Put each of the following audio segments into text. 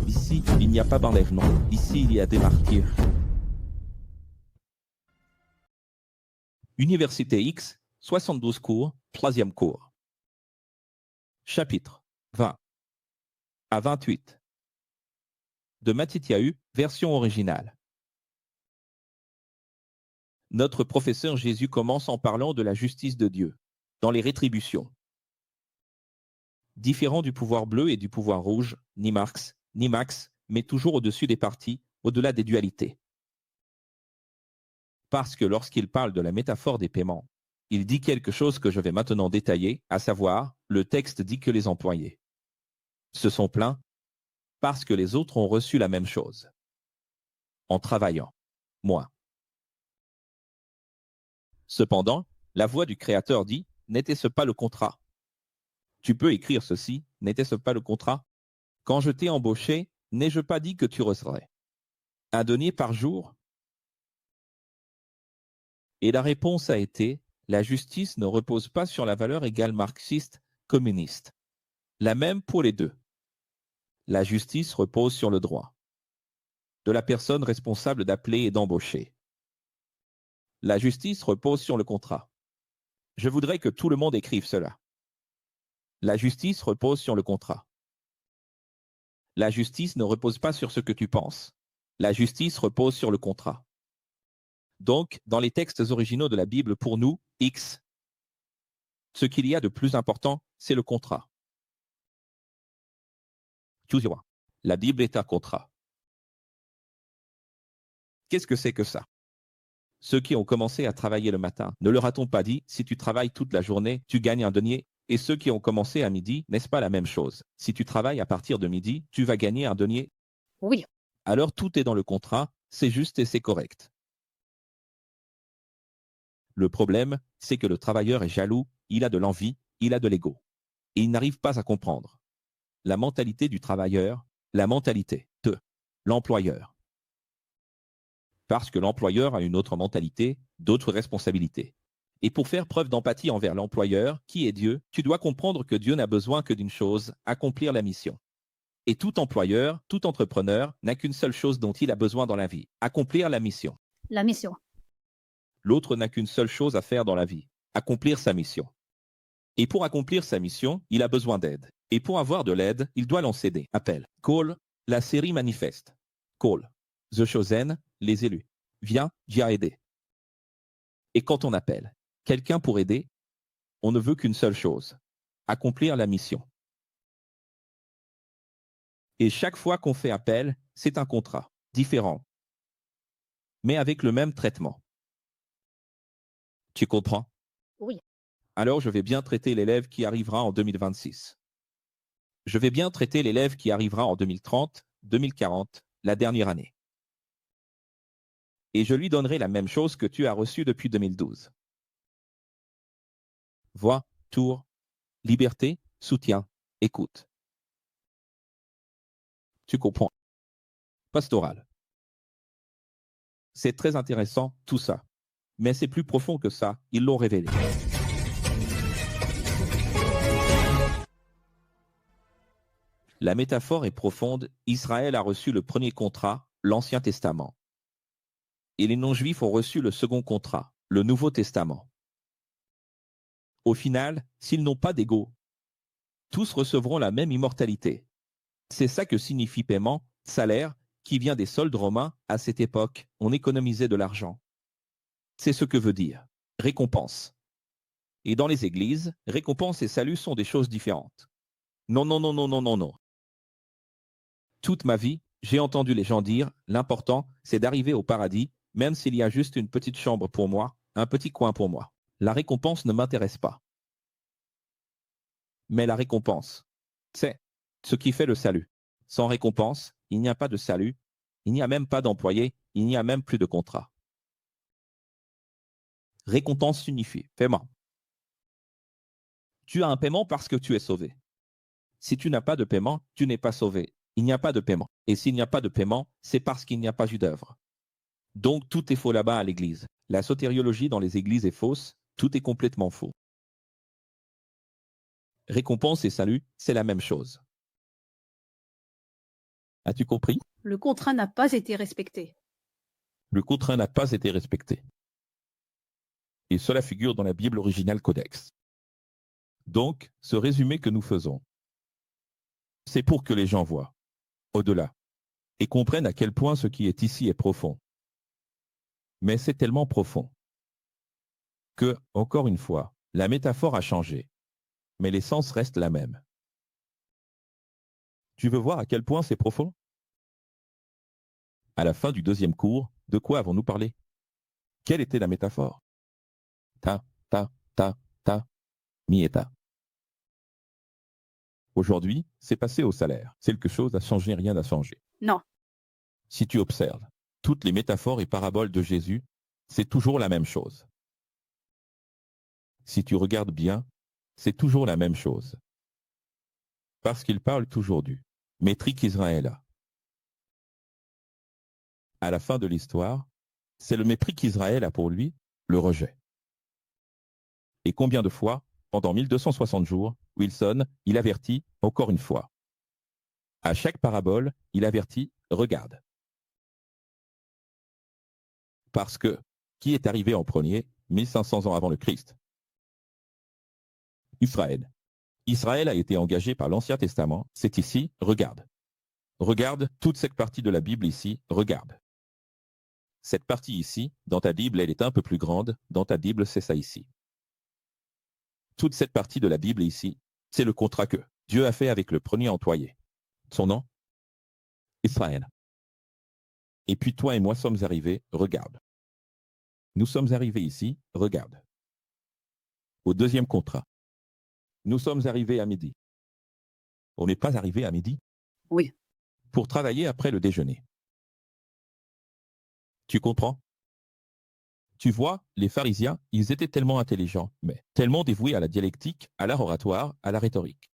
Ici, il n'y a pas d'enlèvement. Ici, il y a des martyrs. Université X, 72 cours, 3e cours. Chapitre 20 à 28. De Matityahu, version originale. Notre professeur Jésus commence en parlant de la justice de Dieu, dans les rétributions. Différent du pouvoir bleu et du pouvoir rouge, ni Marx, ni Max, mais toujours au-dessus des partis, au-delà des dualités. Parce que lorsqu'il parle de la métaphore des paiements, il dit quelque chose que je vais maintenant détailler, à savoir, le texte dit que les employés se sont plaints parce que les autres ont reçu la même chose. En travaillant moins. Cependant, la voix du Créateur dit, n'était-ce pas le contrat? Tu peux écrire ceci, n'était-ce pas le contrat? Quand je t'ai embauché, n'ai-je pas dit que tu recevrais un denier par jour? Et la réponse a été, la justice ne repose pas sur la valeur égale marxiste, communiste. La même pour les deux. La justice repose sur le droit de la personne responsable d'appeler et d'embaucher. La justice repose sur le contrat. Je voudrais que tout le monde écrive cela. La justice repose sur le contrat. La justice ne repose pas sur ce que tu penses. La justice repose sur le contrat. Donc, dans les textes originaux de la Bible, pour nous, X, ce qu'il y a de plus important, c'est le contrat. Tu vois, la Bible est un contrat. Qu'est-ce que c'est que ça? Ceux qui ont commencé à travailler le matin, ne leur a-t-on pas dit, si tu travailles toute la journée, tu gagnes un denier? Et ceux qui ont commencé à midi, n'est-ce pas la même chose? Si tu travailles à partir de midi, tu vas gagner un denier? Oui, Alors tout est dans le contrat, c'est juste et c'est correct. Le problème, c'est que le travailleur est jaloux, il a de l'envie, il a de l'ego. Et il n'arrive pas à comprendre la mentalité du travailleur, la mentalité de l'employeur. Parce que l'employeur a une autre mentalité, d'autres responsabilités. Et pour faire preuve d'empathie envers l'employeur, qui est Dieu, tu dois comprendre que Dieu n'a besoin que d'une chose, accomplir la mission. Et tout employeur, tout entrepreneur n'a qu'une seule chose dont il a besoin dans la vie, accomplir la mission. la mission. L'autre n'a qu'une seule chose à faire dans la vie, accomplir sa mission. Et pour accomplir sa mission, il a besoin d'aide. Et pour avoir de l'aide, il doit lancer des appels. Call, la série manifeste. Call, The Chosen, les élus. Viens aider. Et quand on appelle quelqu'un pour aider, on ne veut qu'une seule chose, accomplir la mission. Et chaque fois qu'on fait appel, c'est un contrat, différent, mais avec le même traitement. Tu comprends? Oui, Alors je vais bien traiter l'élève qui arrivera en 2026. Je vais bien traiter l'élève qui arrivera en 2030, 2040, la dernière année. Et je lui donnerai la même chose que tu as reçue depuis 2012. Voix, tour, liberté, soutien, écoute. Tu comprends? Pastoral. C'est très intéressant, tout ça. Mais c'est plus profond que ça, ils l'ont révélé. La métaphore est profonde, Israël a reçu le premier contrat, l'Ancien Testament. Et les non-juifs ont reçu le second contrat, le Nouveau Testament. Au final, s'ils n'ont pas d'ego, tous recevront la même immortalité. C'est ça que signifie paiement, salaire, qui vient des soldes romains. À cette époque, on économisait de l'argent. C'est ce que veut dire récompense. Et dans les églises, récompense et salut sont des choses différentes. Non, non, non, non, non, non, non. Toute ma vie, j'ai entendu les gens dire, l'important, c'est d'arriver au paradis, même s'il y a juste une petite chambre pour moi, un petit coin pour moi. La récompense ne m'intéresse pas. Mais la récompense, c'est ce qui fait le salut. Sans récompense, il n'y a pas de salut, il n'y a même pas d'employé, il n'y a même plus de contrat. Récompense signifie paiement. Tu as un paiement parce que tu es sauvé. Si tu n'as pas de paiement, tu n'es pas sauvé. Il n'y a pas de paiement. Et s'il n'y a pas de paiement, c'est parce qu'il n'y a pas eu d'œuvre. Donc tout est faux là-bas à l'église. La sotériologie dans les églises est fausse, tout est complètement faux. Récompense et salut, c'est la même chose. As-tu compris? Le contrat n'a pas été respecté. Le contrat n'a pas été respecté. Et cela figure dans la Bible originale Codex. Donc, ce résumé que nous faisons, c'est pour que les gens voient au-delà et comprennent à quel point ce qui est ici est profond. Mais c'est tellement profond que, encore une fois, la métaphore a changé, mais l'essence reste la même. Tu veux voir à quel point c'est profond? À la fin du deuxième cours, de quoi avons-nous parlé? Quelle était la métaphore? Ta, mieta. Aujourd'hui, c'est passé au salaire. Quelque chose n'a changé, rien n'a changé. Non. Si tu observes, toutes les métaphores et paraboles de Jésus, c'est toujours la même chose. Si tu regardes bien, c'est toujours la même chose. Parce qu'il parle toujours du métrique Israël. À la fin de l'histoire, c'est le mépris qu'Israël a pour lui, le rejet. Et combien de fois, pendant 1260 jours, Wilson, il avertit encore une fois. À chaque parabole, il avertit, regarde. Parce que, qui est arrivé en premier, 1500 ans avant le Christ? Israël. Israël a été engagé par l'Ancien Testament, c'est ici, regarde. Regarde toute cette partie de la Bible ici, regarde. Cette partie ici, dans ta Bible, elle est un peu plus grande, dans ta Bible, c'est ça ici. Toute cette partie de la Bible ici, c'est le contrat que Dieu a fait avec le premier employé. Son nom? Israël. Et puis toi et moi sommes arrivés, regarde. Nous sommes arrivés ici, regarde. Au deuxième contrat. Nous sommes arrivés à midi. On n'est pas arrivé à midi? Oui. Pour travailler après le déjeuner. Tu comprends? Tu vois, les pharisiens, ils étaient tellement intelligents, mais tellement dévoués à la dialectique, à l'art oratoire, à la rhétorique.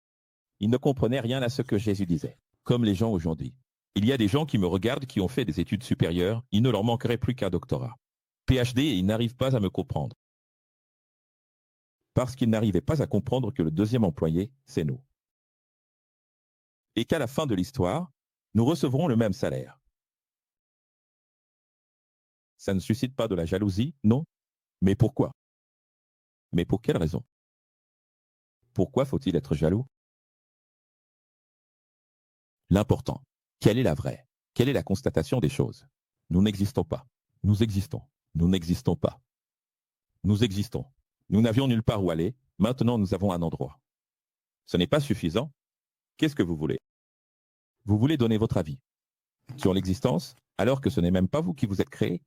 Ils ne comprenaient rien à ce que Jésus disait, comme les gens aujourd'hui. Il y a des gens qui me regardent qui ont fait des études supérieures, il ne leur manquerait plus qu'un doctorat. PhD et ils n'arrivent pas à me comprendre. Parce qu'ils n'arrivaient pas à comprendre que le deuxième employé, c'est nous. Et qu'à la fin de l'histoire, nous recevrons le même salaire. Ça ne suscite pas de la jalousie, non? Mais pourquoi? Mais pour quelle raison? Pourquoi faut-il être jaloux? L'important, quelle est la vraie? Quelle est la constatation des choses? Nous n'existons pas. Nous existons. Nous n'existons pas. Nous existons. Nous n'avions nulle part où aller. Maintenant, nous avons un endroit. Ce n'est pas suffisant. Qu'est-ce que vous voulez? Vous voulez donner votre avis sur l'existence, alors que ce n'est même pas vous qui vous êtes créé?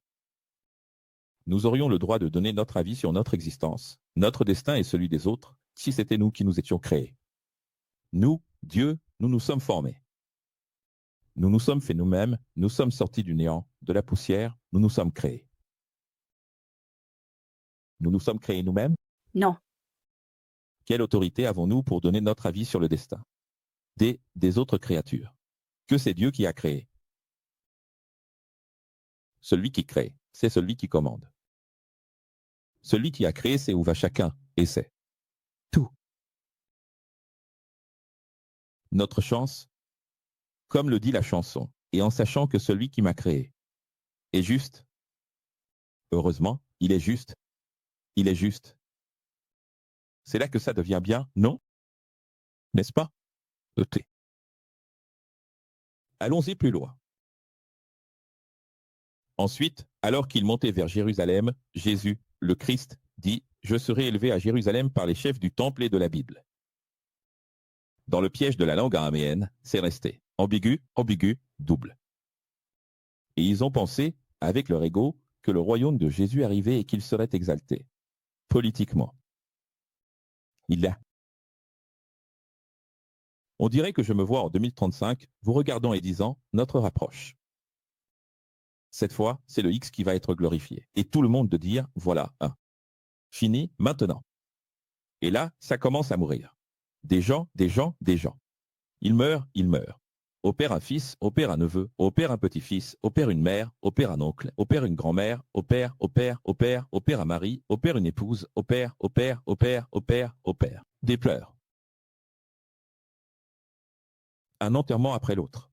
Nous aurions le droit de donner notre avis sur notre existence, notre destin et celui des autres, si c'était nous qui nous étions créés. Nous, Dieu, nous nous sommes formés. Nous nous sommes faits nous-mêmes, nous sommes sortis du néant, de la poussière, nous nous sommes créés. Nous nous sommes créés nous-mêmes? Non. Quelle autorité avons-nous pour donner notre avis sur le destin des autres créatures? Que c'est Dieu qui a créé. Celui qui crée, c'est celui qui commande. Celui qui a créé sait où va chacun, et c'est tout. Notre chance, comme le dit la chanson, et en sachant que celui qui m'a créé est juste. Heureusement, il est juste. Il est juste. C'est là que ça devient bien, non? N'est-ce pas? Ok. Allons-y plus loin. Ensuite, alors qu'il montait vers Jérusalem, Jésus, le Christ, dit « Je serai élevé à Jérusalem par les chefs du temple et de la Bible ». Dans le piège de la langue araméenne, c'est resté ambigu, ambigu, double. Et ils ont pensé, avec leur ego, que le royaume de Jésus arrivait et qu'il serait exalté. Politiquement. Il l'a. On dirait que je me vois en 2035, vous regardant et disant « Notre rapproche ». Cette fois, c'est le X qui va être glorifié. Et tout le monde de dire « Voilà, un. Fini, maintenant ». Et là, ça commence à mourir. Des gens, des gens, des gens. Il meurt, il meurt. Au père un fils, au père un neveu, au père un petit-fils, au père une mère, au père un oncle, au père une grand-mère, au père, au père, au père, au père un mari, au père une épouse, au père, au père, au père, au père, au père. Des pleurs. Un enterrement après l'autre.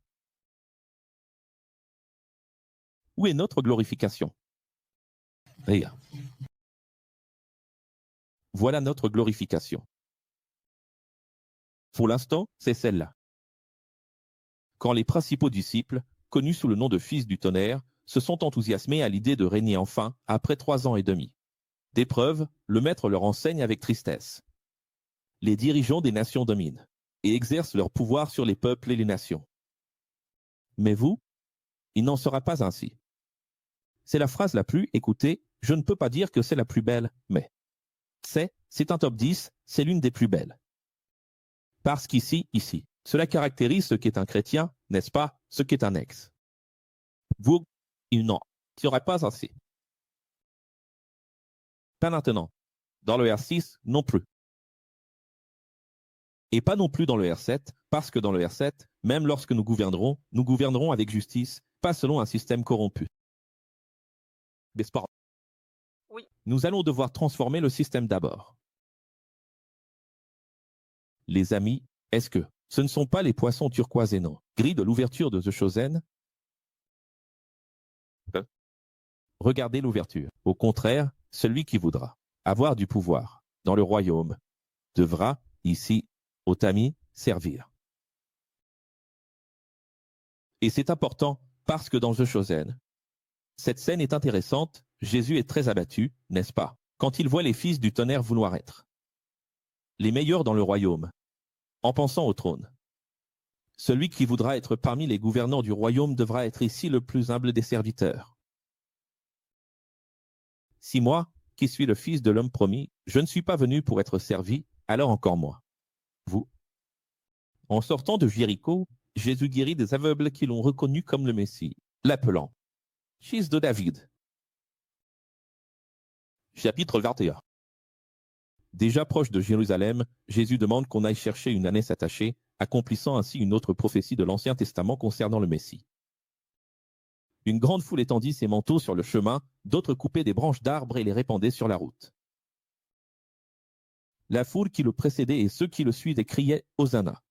Où est notre glorification? Regarde. Voilà notre glorification. Pour l'instant, c'est celle-là. Quand les principaux disciples, connus sous le nom de fils du tonnerre, se sont enthousiasmés à l'idée de régner enfin après 3 ans et demi. D'épreuves, le maître leur enseigne avec tristesse. Les dirigeants des nations dominent et exercent leur pouvoir sur les peuples et les nations. Mais vous, il n'en sera pas ainsi. C'est la phrase la plus écoutée, je ne peux pas dire que c'est la plus belle, mais c'est un top 10, c'est l'une des plus belles. Parce qu'ici, cela caractérise ce qu'est un chrétien, n'est-ce pas, ce qu'est un ex. Vous, il n'en sera pas ainsi. Pas maintenant. Dans le R6, non plus. Et pas non plus dans le R7, parce que dans le R7, même lorsque nous gouvernerons avec justice, pas selon un système corrompu. Oui. Nous allons devoir transformer le système d'abord. Les amis, est-ce que ce ne sont pas les poissons turquoise et non gris de l'ouverture de The Chosen? Regardez l'ouverture. Au contraire, celui qui voudra avoir du pouvoir dans le royaume devra, ici, au tamis, servir. Et c'est important parce que dans The Chosen, cette scène est intéressante, Jésus est très abattu, n'est-ce pas, quand il voit les fils du tonnerre vouloir être les meilleurs dans le royaume, en pensant au trône. Celui qui voudra être parmi les gouvernants du royaume devra être ici le plus humble des serviteurs. Si moi, qui suis le fils de l'homme promis, je ne suis pas venu pour être servi, alors encore moins. Vous. En sortant de Jéricho, Jésus guérit des aveugles qui l'ont reconnu comme le Messie, l'appelant fils de David. Chapitre 21. Déjà proche de Jérusalem, Jésus demande qu'on aille chercher une ânesse attachée, accomplissant ainsi une autre prophétie de l'Ancien Testament concernant le Messie. Une grande foule étendit ses manteaux sur le chemin, d'autres coupaient des branches d'arbres et les répandaient sur la route. La foule qui le précédait et ceux qui le suivaient criaient « Hosanna ».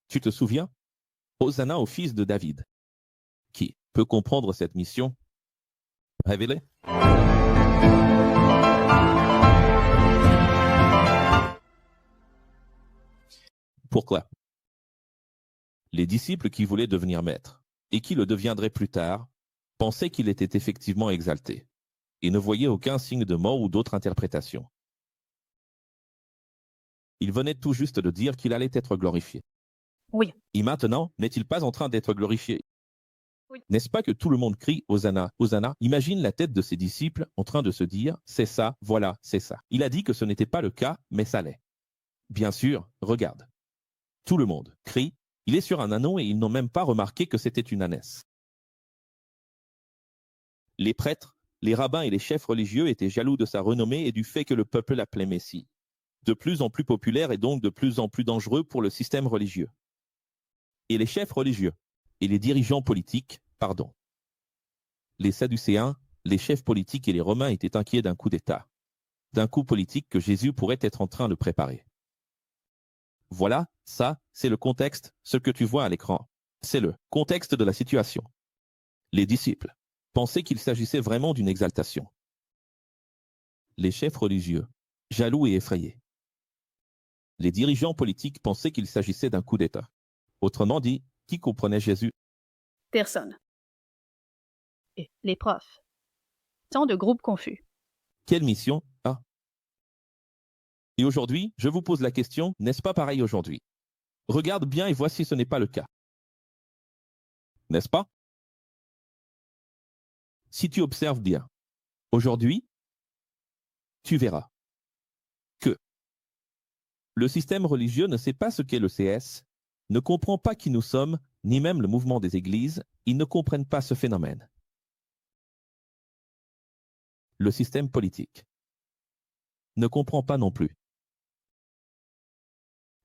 Tu te souviens? Hosanna au fils de David. Qui peut comprendre cette mission? Révélée. Pourquoi? Les disciples qui voulaient devenir maîtres, et qui le deviendraient plus tard, pensaient qu'il était effectivement exalté, et ne voyaient aucun signe de mort ou d'autre interprétation. Il venait tout juste de dire qu'il allait être glorifié. Oui. Et maintenant, n'est-il pas en train d'être glorifié? Oui. N'est-ce pas que tout le monde crie « Hosanna, Hosanna » Imagine la tête de ses disciples en train de se dire « C'est ça, voilà, c'est ça ». Il a dit que ce n'était pas le cas, mais ça l'est. Bien sûr, regarde. Tout le monde crie, il est sur un ânon et ils n'ont même pas remarqué que c'était une ânesse. Les prêtres, les rabbins et les chefs religieux étaient jaloux de sa renommée et du fait que le peuple l'appelait Messie. De plus en plus populaire et donc de plus en plus dangereux pour le système religieux. Et les chefs religieux, et les dirigeants politiques, pardon. Les Sadducéens, les chefs politiques et les Romains étaient inquiets d'un coup d'État. D'un coup politique que Jésus pourrait être en train de préparer. Voilà, ça, c'est le contexte, ce que tu vois à l'écran. C'est le contexte de la situation. Les disciples pensaient qu'il s'agissait vraiment d'une exaltation. Les chefs religieux, jaloux et effrayés. Les dirigeants politiques pensaient qu'il s'agissait d'un coup d'État. Autrement dit, qui comprenait Jésus? Personne. Et les profs. Tant de groupes confus. Quelle mission? Ah. Et aujourd'hui, je vous pose la question, n'est-ce pas pareil aujourd'hui? Regarde bien et vois si ce n'est pas le cas. N'est-ce pas? Si tu observes bien, aujourd'hui, tu verras que le système religieux ne sait pas ce qu'est le CS, ne comprend pas qui nous sommes, ni même le mouvement des églises, ils ne comprennent pas ce phénomène. Le système politique ne comprend pas non plus.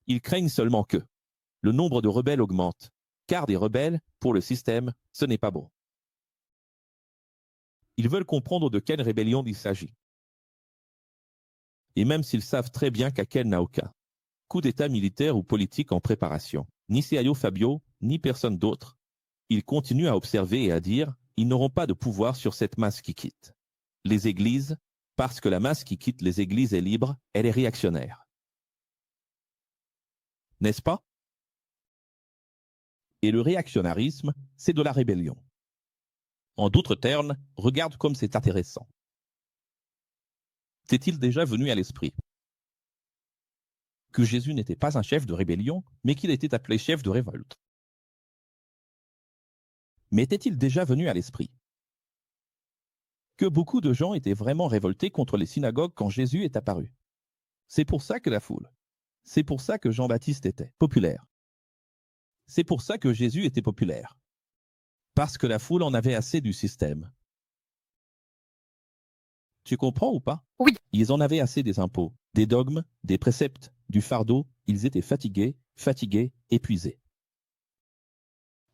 Ils craignent seulement que le nombre de rebelles augmente, car des rebelles, pour le système, ce n'est pas bon. Ils veulent comprendre de quelle rébellion il s'agit. Et même s'ils savent très bien qu'Akel n'a aucun coup d'État militaire ou politique en préparation, ni Caio Fabio, ni personne d'autre, ils continuent à observer et à dire Ils n'auront pas de pouvoir sur cette masse qui quitte les églises, parce que la masse qui quitte les églises est libre, elle est réactionnaire. N'est-ce pas? Et le réactionnarisme, c'est de la rébellion. En d'autres termes, regarde comme c'est intéressant. T'est-il déjà venu à l'esprit que Jésus n'était pas un chef de rébellion, mais qu'il était appelé chef de révolte? Mais t'est-il déjà venu à l'esprit que beaucoup de gens étaient vraiment révoltés contre les synagogues quand Jésus est apparu? C'est pour ça que la foule, c'est pour ça que Jean-Baptiste était populaire. C'est pour ça que Jésus était populaire. Parce que la foule en avait assez du système. Tu comprends ou pas? Oui. Ils en avaient assez des impôts, des dogmes, des préceptes, du fardeau. Ils étaient fatigués, épuisés.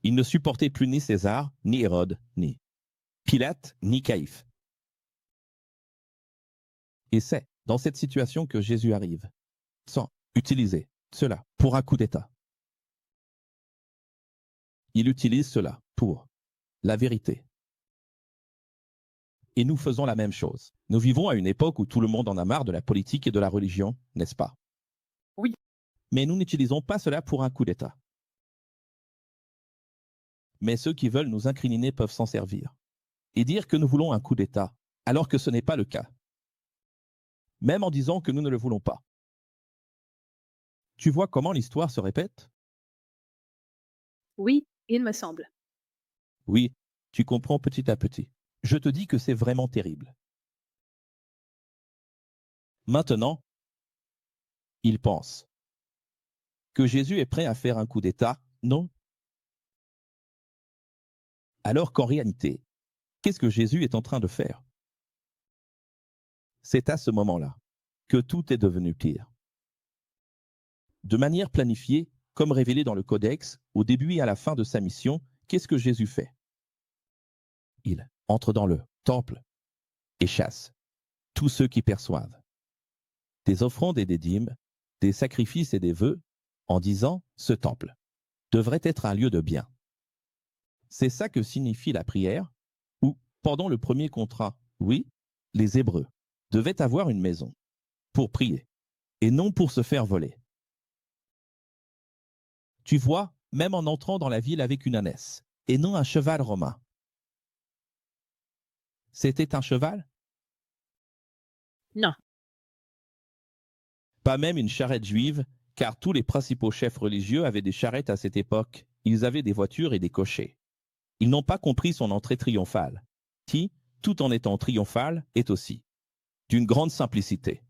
Ils ne supportaient plus ni César, ni Hérode, ni Pilate, ni Caïphe. Et c'est dans cette situation que Jésus arrive, sans utiliser cela pour un coup d'État. Il utilise cela pour la vérité. Et nous faisons la même chose. Nous vivons à une époque où tout le monde en a marre de la politique et de la religion, n'est-ce pas? Oui. Mais nous n'utilisons pas cela pour un coup d'État. Mais ceux qui veulent nous incriminer peuvent s'en servir et dire que nous voulons un coup d'État, alors que ce n'est pas le cas. Même en disant que nous ne le voulons pas. Tu vois comment l'histoire se répète? Oui, il me semble. Oui, tu comprends petit à petit. Je te dis que c'est vraiment terrible. Maintenant, ils pensent que Jésus est prêt à faire un coup d'État, non? Alors qu'en réalité, qu'est-ce que Jésus est en train de faire? C'est à ce moment-là que tout est devenu pire. De manière planifiée, comme révélé dans le Codex, au début et à la fin de sa mission, qu'est-ce que Jésus fait? Il entre dans le temple et chasse tous ceux qui perçoivent des offrandes et des dîmes, des sacrifices et des vœux, en disant « ce temple devrait être un lieu de bien ». C'est ça que signifie la prière, où, pendant le premier contrat, oui, les Hébreux devaient avoir une maison pour prier, et non pour se faire voler. Tu vois, même en entrant dans la ville avec une ânesse, et non un cheval romain. C'était un cheval? Non. Pas même une charrette juive, car tous les principaux chefs religieux avaient des charrettes à cette époque. Ils avaient des voitures et des cochers. Ils n'ont pas compris son entrée triomphale, qui, tout en étant triomphale, est aussi d'une grande simplicité.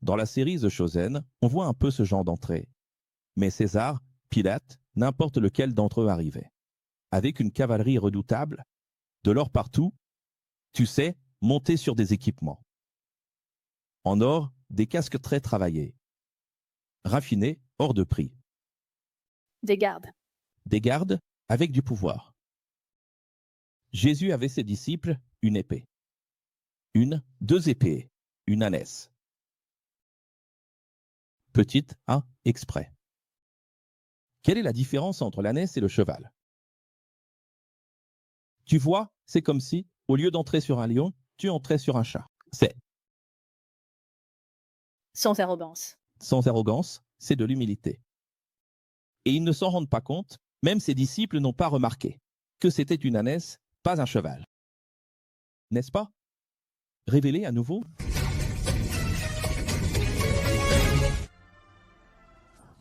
Dans la série The Chosen, on voit un peu ce genre d'entrée. Mais César, Pilate, n'importe lequel d'entre eux arrivait. Avec une cavalerie redoutable, de l'or partout, tu sais, monté sur des équipements. En or, des casques très travaillés. Raffinés, hors de prix. Des gardes. Des gardes avec du pouvoir. Jésus avait ses disciples une épée. Deux épées, une ânesse. Petite, exprès. Quelle est la différence entre l'ânesse et le cheval? Tu vois, c'est comme si, au lieu d'entrer sur un lion, tu entrais sur un chat. C'est Sans arrogance. sans arrogance, c'est de l'humilité. Et ils ne s'en rendent pas compte, même ses disciples n'ont pas remarqué que c'était une ânesse, pas un cheval. N'est-ce pas? Révélé à nouveau?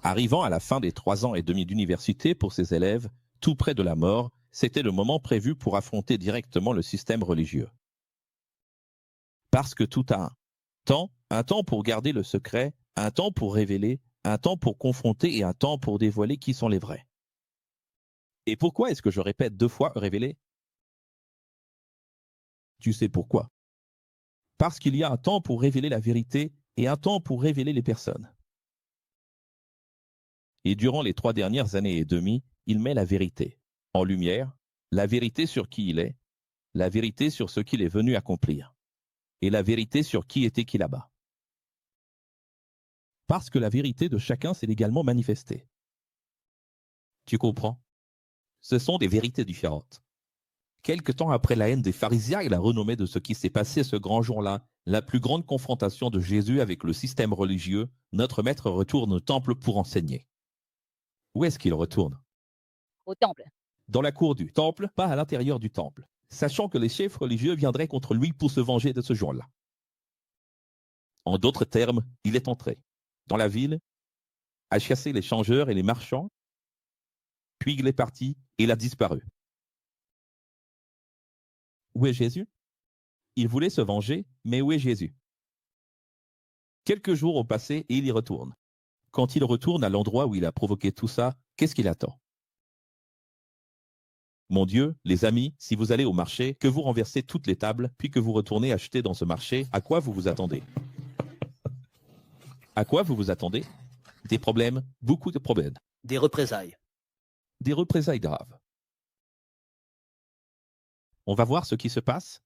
Arrivant à la fin des 3 ans et demi d'université pour ses élèves, tout près de la mort, c'était le moment prévu pour affronter directement le système religieux. Parce que tout a un temps pour garder le secret, un temps pour révéler, un temps pour confronter et un temps pour dévoiler qui sont les vrais. Et pourquoi est-ce que je répète 2 fois révéler? Tu sais pourquoi? Parce qu'il y a un temps pour révéler la vérité et un temps pour révéler les personnes. Et durant les 3 dernières années et demie, il met la vérité en lumière, la vérité sur qui il est, la vérité sur ce qu'il est venu accomplir, et la vérité sur qui était-il là-bas. Parce que la vérité de chacun s'est également manifestée. Tu comprends? Ce sont des vérités différentes. Quelque temps après la haine des pharisiens et la renommée de ce qui s'est passé ce grand jour-là, la plus grande confrontation de Jésus avec le système religieux, notre maître retourne au temple pour enseigner. Où est-ce qu'il retourne? Au temple. Dans la cour du temple, pas à l'intérieur du temple, sachant que les chefs religieux viendraient contre lui pour se venger de ce jour-là. En d'autres termes, il est entré dans la ville, a chassé les changeurs et les marchands, puis il est parti et il a disparu. Où est Jésus? Il voulait se venger, mais où est Jésus? Quelques jours ont passé et il y retourne. Quand il retourne à l'endroit où il a provoqué tout ça, qu'est-ce qu'il attend? Mon Dieu, les amis, si vous allez au marché, que vous renversez toutes les tables, puis que vous retournez acheter dans ce marché, à quoi vous vous attendez? À quoi vous vous attendez? Des problèmes, beaucoup de problèmes. Des représailles. Des représailles graves. On va voir ce qui se passe.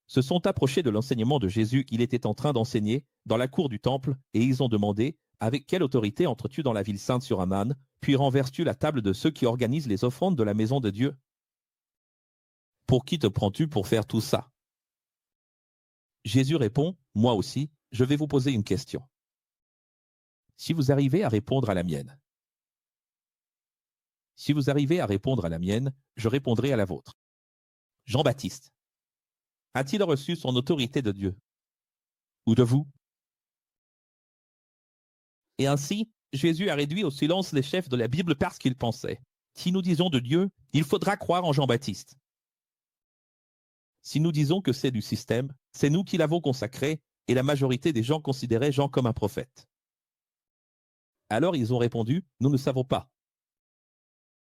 Se sont approchés de l'enseignement de Jésus qu'il était en train d'enseigner dans la cour du temple, et ils ont demandé « Avec quelle autorité entres-tu dans la ville sainte sur un âne, puis renverses-tu la table de ceux qui organisent les offrandes de la maison de Dieu? Pour qui te prends-tu pour faire tout ça ?» Jésus répond « Moi aussi, je vais vous poser une question. Si vous arrivez à répondre à la mienne, si vous arrivez à répondre à la mienne, je répondrai à la vôtre. Jean-Baptiste a-t-il reçu son autorité de Dieu ou de vous? Et ainsi, Jésus a réduit au silence les chefs de la Bible parce qu'ils pensaient. Si nous disons de Dieu, il faudra croire en Jean-Baptiste. Si nous disons que c'est du système, c'est nous qui l'avons consacré, et la majorité des gens considéraient Jean comme un prophète. Alors ils ont répondu, nous ne savons pas.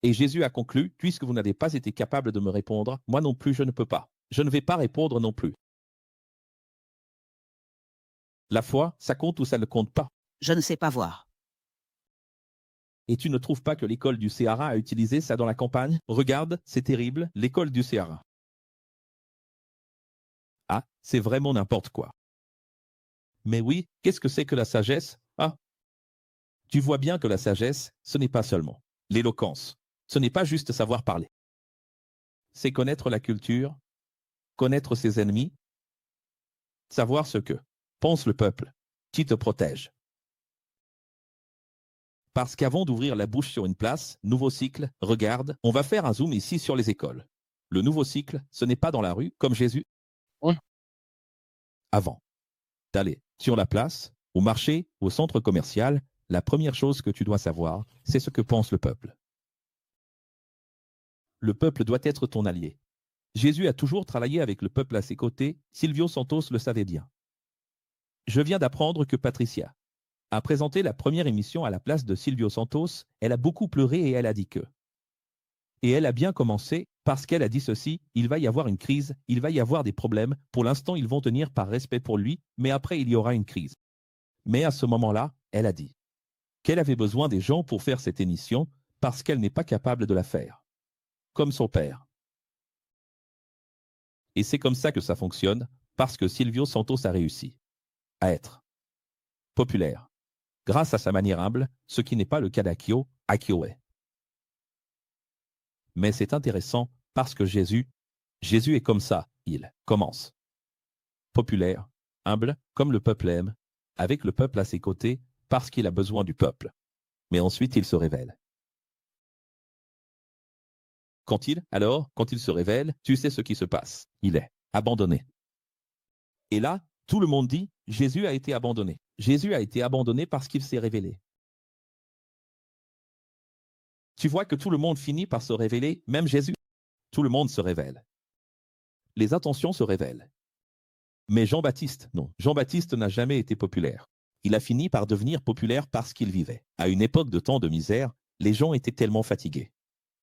Et Jésus a conclu, puisque vous n'avez pas été capable de me répondre, moi non plus je ne peux pas. Je ne vais pas répondre non plus. La foi, ça compte ou ça ne compte pas? Je ne sais pas voir. Et tu ne trouves pas que l'école du Sahara a utilisé ça dans la campagne? Regarde, c'est terrible, l'école du Sahara. Ah, c'est vraiment n'importe quoi. Mais oui, qu'est-ce que c'est que la sagesse? Ah, tu vois bien que la sagesse, ce n'est pas seulement l'éloquence. Ce n'est pas juste savoir parler. C'est connaître la culture, connaître ses ennemis, savoir ce que pense le peuple, qui te protège. Parce qu'avant d'ouvrir la bouche sur une place, nouveau cycle, regarde, on va faire un zoom ici sur les écoles. Le nouveau cycle, ce n'est pas dans la rue, comme Jésus. Oui. Avant d'aller sur la place, au marché, au centre commercial, la première chose que tu dois savoir, c'est ce que pense le peuple. Le peuple doit être ton allié. Jésus a toujours travaillé avec le peuple à ses côtés, Silvio Santos le savait bien. Je viens d'apprendre que Patricia a présenté la première émission à la place de Silvio Santos, elle a beaucoup pleuré et elle a dit que. Et elle a bien commencé, parce qu'elle a dit ceci, il va y avoir une crise, il va y avoir des problèmes, pour l'instant ils vont tenir par respect pour lui, mais après il y aura une crise. Mais à ce moment-là, elle a dit qu'elle avait besoin des gens pour faire cette émission, parce qu'elle n'est pas capable de la faire. Comme son père. Et c'est comme ça que ça fonctionne, parce que Silvio Santos a réussi à être populaire, grâce à sa manière humble, ce qui n'est pas le cas d'Akio, Akioé. Mais c'est intéressant, parce que Jésus est comme ça, il commence. Populaire, humble, comme le peuple aime, avec le peuple à ses côtés, parce qu'il a besoin du peuple. Mais ensuite il se révèle. Quand il se révèle, tu sais ce qui se passe. Il est abandonné. Et là, tout le monde dit, Jésus a été abandonné. Jésus a été abandonné parce qu'il s'est révélé. Tu vois que tout le monde finit par se révéler, même Jésus. Tout le monde se révèle. Les intentions se révèlent. Mais Jean-Baptiste, non. Jean-Baptiste n'a jamais été populaire. Il a fini par devenir populaire parce qu'il vivait. À une époque de temps de misère, les gens étaient tellement fatigués.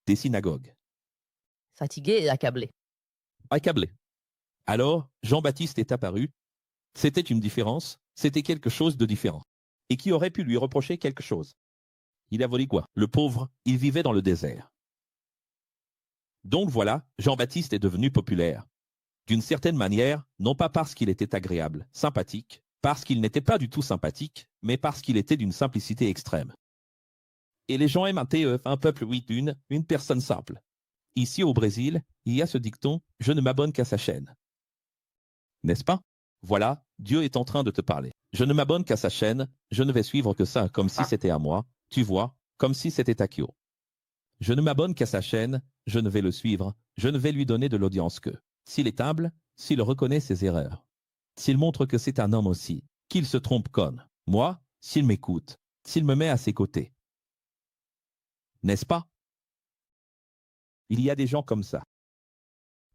Des synagogues. Fatigué et accablé. Accablés. Alors, Jean-Baptiste est apparu. C'était une différence, c'était quelque chose de différent. Et qui aurait pu lui reprocher quelque chose? Il a volé quoi? Le pauvre, il vivait dans le désert. Donc voilà, Jean-Baptiste est devenu populaire. D'une certaine manière, non pas parce qu'il était agréable, sympathique, parce qu'il n'était pas du tout sympathique, mais parce qu'il était d'une simplicité extrême. Et les gens aiment un TEF, un peuple, oui, une personne simple. Ici au Brésil, il y a ce dicton « Je ne m'abonne qu'à sa chaîne ». N'est-ce pas? Voilà, Dieu est en train de te parler. Je ne m'abonne qu'à sa chaîne, je ne vais suivre que ça comme si c'était à moi, tu vois, comme si c'était à Kyo. Je ne m'abonne qu'à sa chaîne, je ne vais le suivre, je ne vais lui donner de l'audience que s'il est humble, s'il reconnaît ses erreurs, s'il montre que c'est un homme aussi, qu'il se trompe comme moi, s'il m'écoute, s'il me met à ses côtés. N'est-ce pas? Il y a des gens comme ça.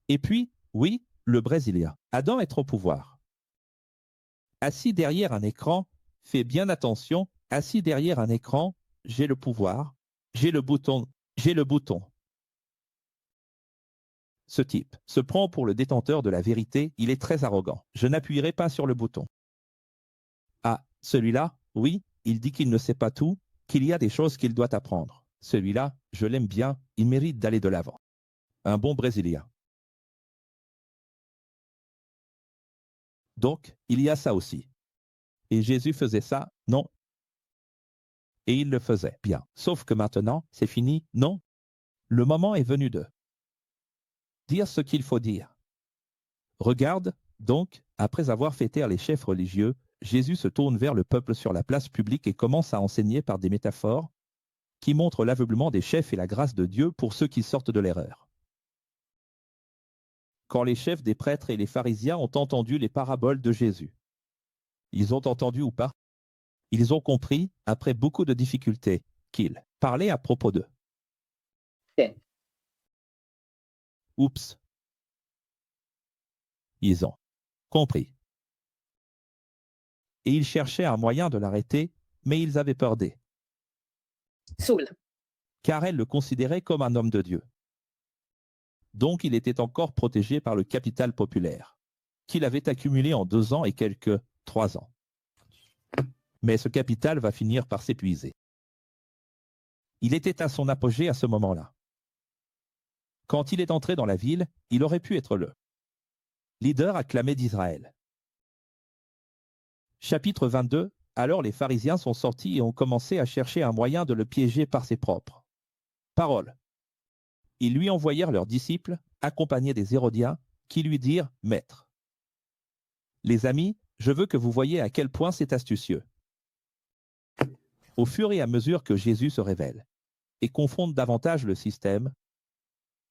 Et puis, oui, le Brésilien. Adam est au pouvoir. Assis derrière un écran, fais bien attention, assis derrière un écran, j'ai le pouvoir, j'ai le bouton. Ce type se prend pour le détenteur de la vérité, il est très arrogant. Je n'appuierai pas sur le bouton. Ah, celui-là, oui, il dit qu'il ne sait pas tout, qu'il y a des choses qu'il doit apprendre. Celui-là, je l'aime bien, il mérite d'aller de l'avant. Un bon Brésilien. Donc, il y a ça aussi. Et Jésus faisait ça? Non. Et il le faisait bien. Sauf que maintenant, c'est fini? Non. Le moment est venu de dire ce qu'il faut dire. Regarde, donc, après avoir fait taire les chefs religieux, Jésus se tourne vers le peuple sur la place publique et commence à enseigner par des métaphores qui montrent l'aveuglement des chefs et la grâce de Dieu pour ceux qui sortent de l'erreur. Quand les chefs des prêtres et les pharisiens ont entendu les paraboles de Jésus, ils ont entendu ou pas? Ils ont compris, après beaucoup de difficultés, qu'il parlait à propos d'eux. Oups. Ils ont compris. Et ils cherchaient un moyen de l'arrêter, mais ils avaient peur d'eux, Saul. car elles le considéraient comme un homme de Dieu. Donc il était encore protégé par le capital populaire, qu'il avait accumulé en 2 ans et quelques 3 ans. Mais ce capital va finir par s'épuiser. Il était à son apogée à ce moment-là. Quand il est entré dans la ville, il aurait pu être le leader acclamé d'Israël. Chapitre 22. Alors les pharisiens sont sortis et ont commencé à chercher un moyen de le piéger par ses propres paroles. Ils lui envoyèrent leurs disciples, accompagnés des Hérodiens, qui lui dirent « Maître, les amis, je veux que vous voyiez à quel point c'est astucieux. » Au fur et à mesure que Jésus se révèle et confronte davantage le système,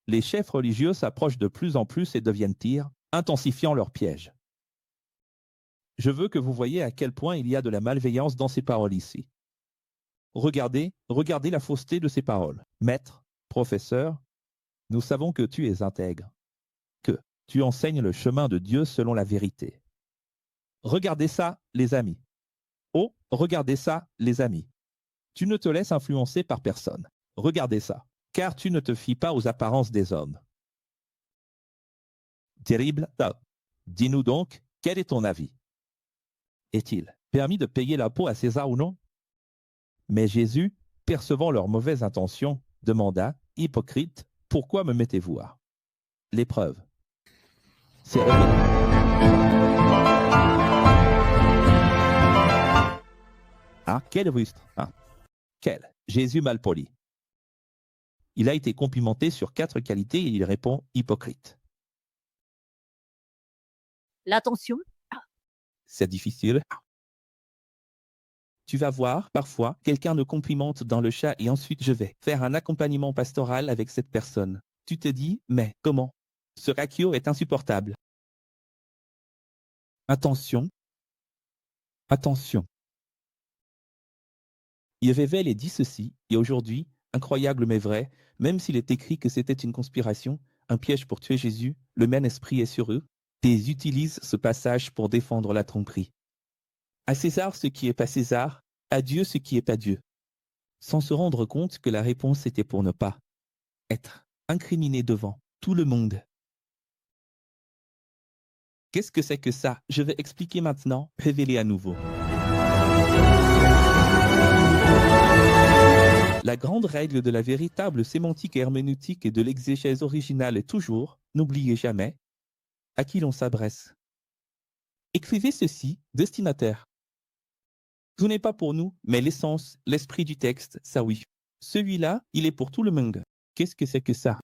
les chefs religieux s'approchent de plus en plus et deviennent tirs, intensifiant leur piège. Je veux que vous voyiez à quel point il y a de la malveillance dans ces paroles ici. Regardez la fausseté de ces paroles. Maître, professeur, nous savons que tu es intègre, que tu enseignes le chemin de Dieu selon la vérité. Regardez ça, les amis. Oh, regardez ça, les amis. Tu ne te laisses influencer par personne. Regardez ça, car tu ne te fies pas aux apparences des hommes. Terrible. Dis-nous donc, quel est ton avis? Est-il permis de payer l'impôt à César ou non? Mais Jésus, percevant leurs mauvaises intentions, demanda, hypocrite, pourquoi me mettez-vous à l'épreuve? C'est révélé. Ah, quel rustre. Ah, quel Jésus malpoli. Il a été complimenté sur 4 qualités et il répond hypocrite. L'attention. C'est difficile. Tu vas voir, parfois, quelqu'un me complimente dans le chat et ensuite je vais faire un accompagnement pastoral avec cette personne. Tu te dis, mais comment? Ce Rakio est insupportable. Attention. Attention. Yévével dit ceci, et aujourd'hui, incroyable mais vrai, même s'il est écrit que c'était une conspiration, un piège pour tuer Jésus, le même esprit est sur eux, et ils utilisent ce passage pour défendre la tromperie. À César ce qui est pas César, à Dieu ce qui est pas Dieu. Sans se rendre compte que la réponse était pour ne pas être incriminé devant tout le monde. Qu'est-ce que c'est que ça? Je vais expliquer maintenant, révéler à nouveau. La grande règle de la véritable sémantique herméneutique et de l'exégèse originale est toujours, n'oubliez jamais, à qui l'on s'adresse. Écrivez ceci, destinataire. Tout n'est pas pour nous, mais l'essence, l'esprit du texte, ça oui. Celui-là, il est pour tout le monde. Qu'est-ce que c'est que ça?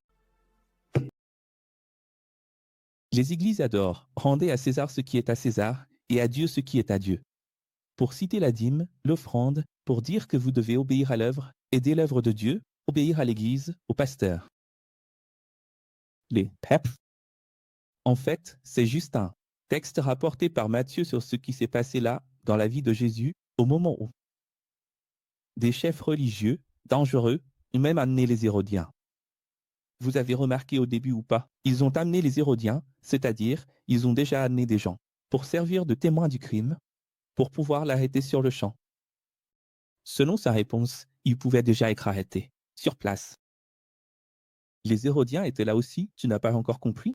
Les églises adorent. Rendez à César ce qui est à César et à Dieu ce qui est à Dieu. Pour citer la dîme, l'offrande, pour dire que vous devez obéir à l'œuvre, aider l'œuvre de Dieu, obéir à l'église, au pasteur. Les PEP. En fait, c'est juste un texte rapporté par Matthieu sur ce qui s'est passé là, dans la vie de Jésus, au moment où des chefs religieux, dangereux, ont même amené les Hérodiens. Vous avez remarqué au début ou pas, ils ont amené les Hérodiens, c'est-à-dire, ils ont déjà amené des gens, pour servir de témoins du crime, pour pouvoir l'arrêter sur le champ. Selon sa réponse, il pouvait déjà être arrêté, sur place. Les Hérodiens étaient là aussi, tu n'as pas encore compris?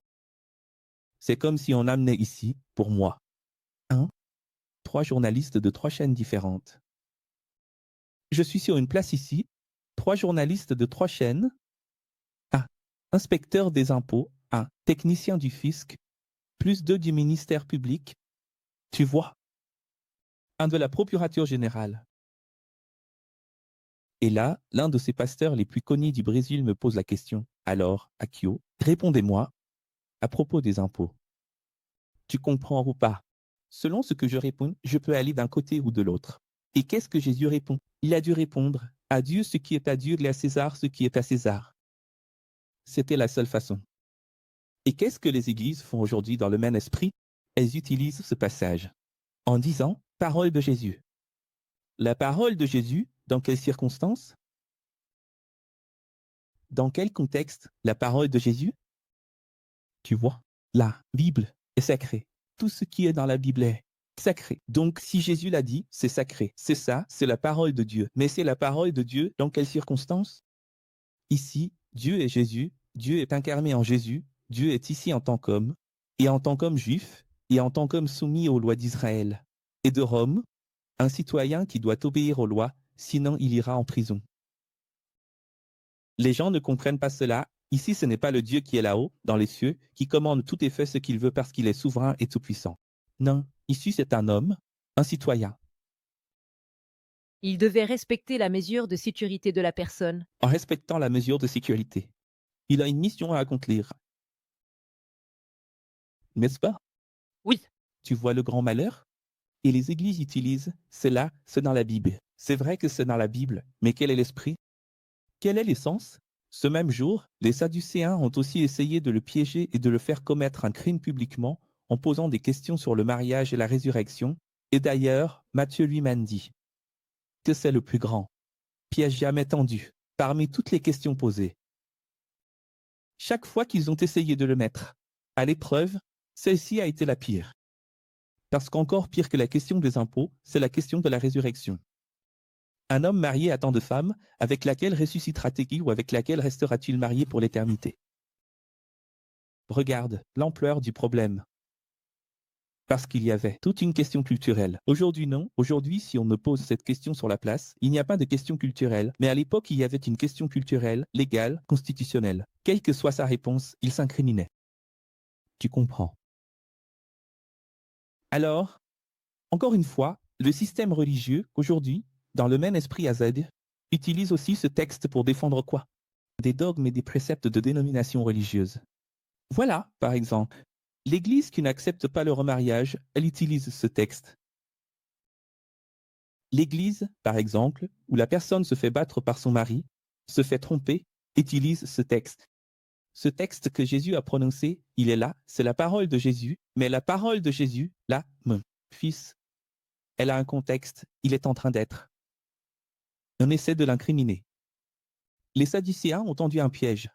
C'est comme si on amenait ici, pour moi, 3 journalistes de 3 chaînes différentes. Je suis sur une place ici, 3 journalistes de 3 chaînes, un inspecteur des impôts, un technicien du fisc, plus 2 du ministère public, tu vois, un de la procurature générale. Et là, l'un de ces pasteurs les plus connus du Brésil me pose la question. Alors, Akio, répondez-moi à propos des impôts. Tu comprends ou pas? Selon ce que je réponds, je peux aller d'un côté ou de l'autre. Et qu'est-ce que Jésus répond? Il a dû répondre à Dieu ce qui est à Dieu et à César ce qui est à César. C'était la seule façon. Et qu'est-ce que les églises font aujourd'hui dans le même esprit? Elles utilisent ce passage en disant « parole de Jésus ». La parole de Jésus, dans quelles circonstances? Dans quel contexte la parole de Jésus? Tu vois, la Bible est sacrée. Tout ce qui est dans la Bible est sacré. Donc, si Jésus l'a dit, c'est sacré. C'est ça, c'est la parole de Dieu. Mais c'est la parole de Dieu dans quelles circonstances? Ici, Dieu est Jésus, Dieu est incarné en Jésus, Dieu est ici en tant qu'homme, et en tant qu'homme juif, et en tant qu'homme soumis aux lois d'Israël et de Rome, un citoyen qui doit obéir aux lois, sinon il ira en prison. Les gens ne comprennent pas cela. Ici, ce n'est pas le Dieu qui est là-haut, dans les cieux, qui commande tout et fait ce qu'il veut parce qu'il est souverain et tout-puissant. Non, ici c'est un homme, un citoyen. Il devait respecter la mesure de sécurité de la personne. En respectant la mesure de sécurité. Il a une mission à accomplir. N'est-ce pas? Oui. Tu vois le grand malheur? Et les églises utilisent cela, c'est dans la Bible. C'est vrai que c'est dans la Bible, mais quel est l'esprit? Quelle est l'essence? Ce même jour, les Sadducéens ont aussi essayé de le piéger et de le faire commettre un crime publiquement en posant des questions sur le mariage et la résurrection. Et d'ailleurs, Matthieu lui-même dit que c'est le plus grand piège jamais tendu parmi toutes les questions posées. Chaque fois qu'ils ont essayé de le mettre à l'épreuve, celle-ci a été la pire. Parce qu'encore pire que la question des impôts, c'est la question de la résurrection. Un homme marié a tant de femmes, avec laquelle ressuscitera-t-il ou avec laquelle restera-t-il marié pour l'éternité? Regarde l'ampleur du problème. Parce qu'il y avait toute une question culturelle. Aujourd'hui, non. Aujourd'hui, si on me pose cette question sur la place, il n'y a pas de question culturelle. Mais à l'époque, il y avait une question culturelle, légale, constitutionnelle. Quelle que soit sa réponse, il s'incriminait. Tu comprends? Alors, encore une fois, le système religieux, aujourd'hui, dans le même esprit AZ, utilise aussi ce texte pour défendre quoi? Des dogmes et des préceptes de dénomination religieuse. Voilà, par exemple, l'Église qui n'accepte pas le remariage, elle utilise ce texte. L'Église, par exemple, où la personne se fait battre par son mari, se fait tromper, utilise ce texte. Ce texte que Jésus a prononcé, il est là, c'est la parole de Jésus, mais la parole de Jésus, là, mon fils, elle a un contexte, il est en train d'être. On essaie de l'incriminer. Les Sadducéens ont tendu un piège.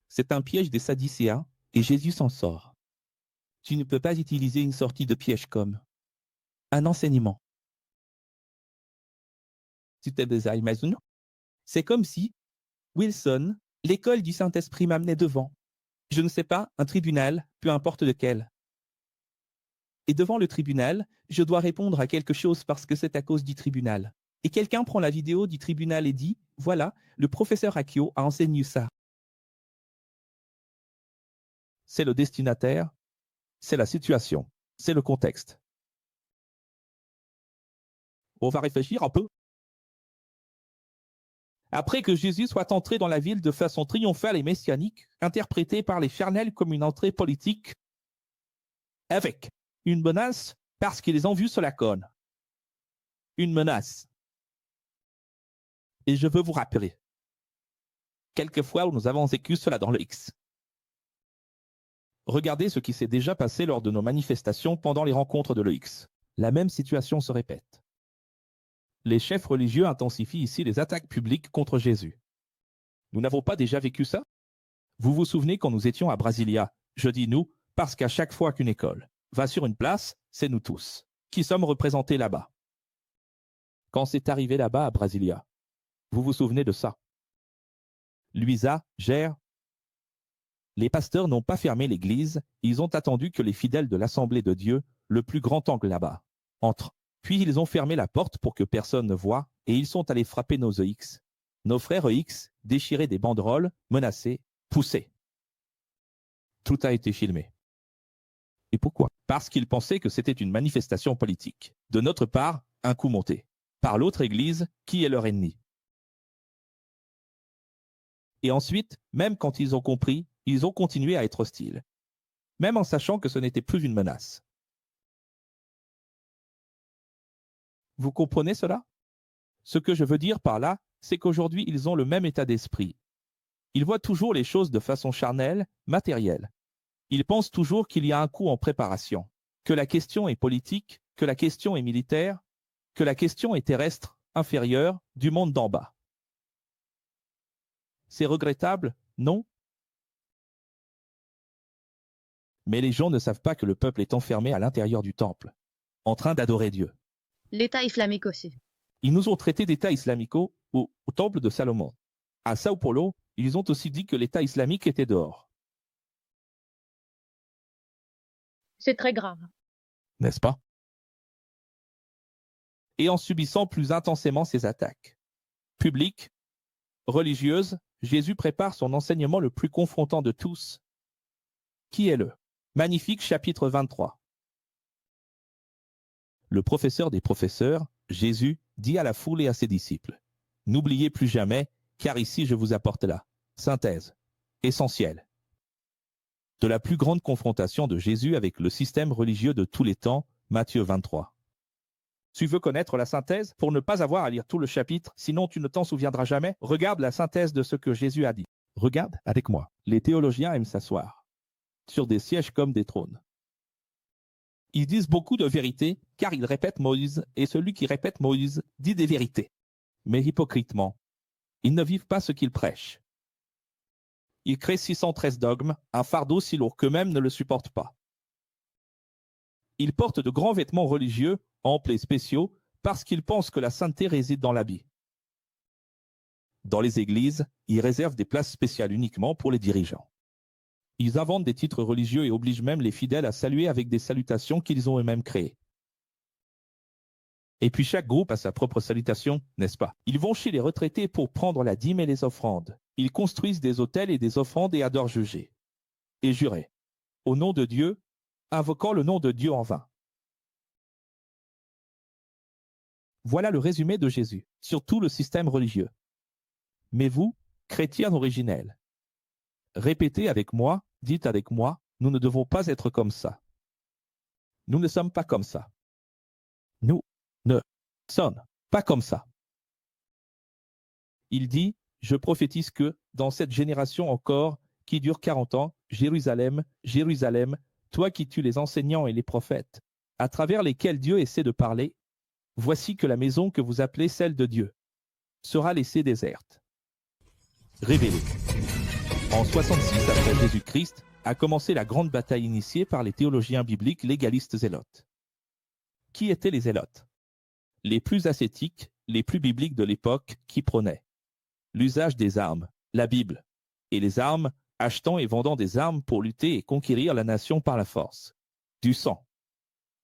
C'est un piège des Sadducéens et Jésus s'en sort. Tu ne peux pas utiliser une sortie de piège comme un enseignement. C'est comme si Wilson, l'école du Saint-Esprit m'amenait devant. Je ne sais pas, un tribunal, peu importe lequel. Et devant le tribunal, je dois répondre à quelque chose parce que c'est à cause du tribunal. Et quelqu'un prend la vidéo du tribunal et dit, voilà, le professeur Akio a enseigné ça. C'est le destinataire, c'est la situation, c'est le contexte. On va réfléchir un peu. Après que Jésus soit entré dans la ville de façon triomphale et messianique, interprétée par les charnels comme une entrée politique, avec une menace parce qu'ils ont vu sur la cône. Une menace. Et je veux vous rappeler, quelquefois où nous avons vécu cela dans le X. Regardez ce qui s'est déjà passé lors de nos manifestations pendant les rencontres de l'EX. La même situation se répète. Les chefs religieux intensifient ici les attaques publiques contre Jésus. Nous n'avons pas déjà vécu ça? Vous vous souvenez quand nous étions à Brasilia? Je dis nous, parce qu'à chaque fois qu'une école va sur une place, c'est nous tous qui sommes représentés là-bas. Quand c'est arrivé là-bas à Brasilia, vous vous souvenez de ça? Luisa, Gère, les pasteurs n'ont pas fermé l'église, ils ont attendu que les fidèles de l'Assemblée de Dieu, le plus grand angle là-bas, entrent. Puis ils ont fermé la porte pour que personne ne voie, et ils sont allés frapper nos EX. Nos frères EX, déchirer des banderoles, menacer, pousser. Tout a été filmé. Et pourquoi? Parce qu'ils pensaient que c'était une manifestation politique. De notre part, un coup monté. Par l'autre église, qui est leur ennemi. Et ensuite, même quand ils ont compris, ils ont continué à être hostiles. Même en sachant que ce n'était plus une menace. Vous comprenez cela? Ce que je veux dire par là, c'est qu'aujourd'hui, ils ont le même état d'esprit. Ils voient toujours les choses de façon charnelle, matérielle. Ils pensent toujours qu'il y a un coup en préparation, que la question est politique, que la question est militaire, que la question est terrestre, inférieure, du monde d'en bas. C'est regrettable, non? Mais les gens ne savent pas que le peuple est enfermé à l'intérieur du temple, en train d'adorer Dieu. L'État islamique aussi. Ils nous ont traités d'État islamico au temple de Salomon. À Sao Paulo, ils ont aussi dit que l'État islamique était dehors. C'est très grave. N'est-ce pas? Et en subissant plus intensément ces attaques publiques, religieuses, Jésus prépare son enseignement le plus confrontant de tous, qui est le magnifique chapitre 23. Le professeur des professeurs, Jésus, dit à la foule et à ses disciples, « N'oubliez plus jamais, car ici je vous apporte la synthèse essentielle de la plus grande confrontation de Jésus avec le système religieux de tous les temps, Matthieu 23. Tu veux connaître la synthèse pour ne pas avoir à lire tout le chapitre, sinon tu ne t'en souviendras jamais? Regarde la synthèse de ce que Jésus a dit. Regarde avec moi. Les théologiens aiment s'asseoir sur des sièges comme des trônes. Ils disent beaucoup de vérités, car ils répètent Moïse, et celui qui répète Moïse dit des vérités. Mais hypocritement, ils ne vivent pas ce qu'ils prêchent. Ils créent 613 dogmes, un fardeau si lourd qu'eux-mêmes ne le supportent pas. Ils portent de grands vêtements religieux, amples et spéciaux, parce qu'ils pensent que la sainteté réside dans l'habit. Dans les églises, ils réservent des places spéciales uniquement pour les dirigeants. Ils inventent des titres religieux et obligent même les fidèles à saluer avec des salutations qu'ils ont eux-mêmes créées. Et puis chaque groupe a sa propre salutation, n'est-ce pas? Ils vont chez les retraités pour prendre la dîme et les offrandes. Ils construisent des autels et des offrandes et adorent juger et jurer, au nom de Dieu, invoquant le nom de Dieu en vain. Voilà le résumé de Jésus sur tout le système religieux. Mais vous, chrétiens originels, répétez avec moi, dites avec moi, nous ne devons pas être comme ça. Nous ne sommes pas comme ça. Nous ne sommes pas comme ça. Il dit, je prophétise que, dans cette génération encore, qui dure 40 ans, Jérusalem, Jérusalem, toi qui tues les enseignants et les prophètes, à travers lesquels Dieu essaie de parler, voici que la maison que vous appelez celle de Dieu sera laissée déserte. Révélée. En 66 après Jésus-Christ, a commencé la grande bataille initiée par les théologiens bibliques légalistes zélotes. Qui étaient les zélotes? Les plus ascétiques, les plus bibliques de l'époque qui prônaient l'usage des armes, la Bible, et les armes, achetant et vendant des armes pour lutter et conquérir la nation par la force. Du sang.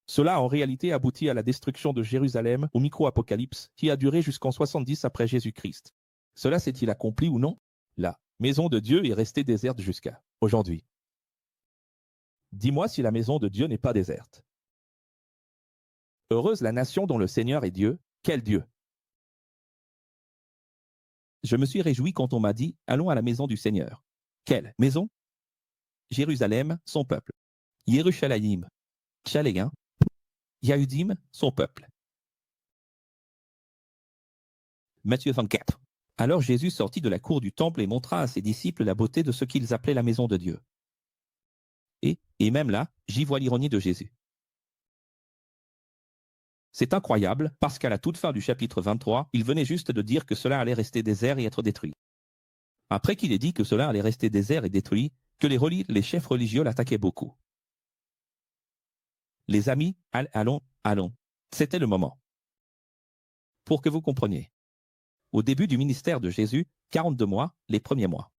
Cela a en réalité abouti à la destruction de Jérusalem au micro-apocalypse qui a duré jusqu'en 70 après Jésus-Christ. Cela s'est-il accompli ou non? La maison de Dieu est restée déserte jusqu'à aujourd'hui. Dis-moi si la maison de Dieu n'est pas déserte. Heureuse la nation dont le Seigneur est Dieu. Quel Dieu? Je me suis réjoui quand on m'a dit « Allons à la maison du Seigneur ». Quelle maison? Jérusalem, son peuple. Yerushalayim, Chaléen. Yahudim, son peuple. Matthieu 24. Alors Jésus sortit de la cour du temple et montra à ses disciples la beauté de ce qu'ils appelaient la maison de Dieu. Et même là, j'y vois l'ironie de Jésus. C'est incroyable parce qu'à la toute fin du chapitre 23, il venait juste de dire que cela allait rester désert et être détruit. Après qu'il ait dit que cela allait rester désert et détruit, que les chefs religieux l'attaquaient beaucoup. Les amis, allons. C'était le moment. Pour que vous compreniez. Au début du ministère de Jésus, 42 mois, les premiers mois.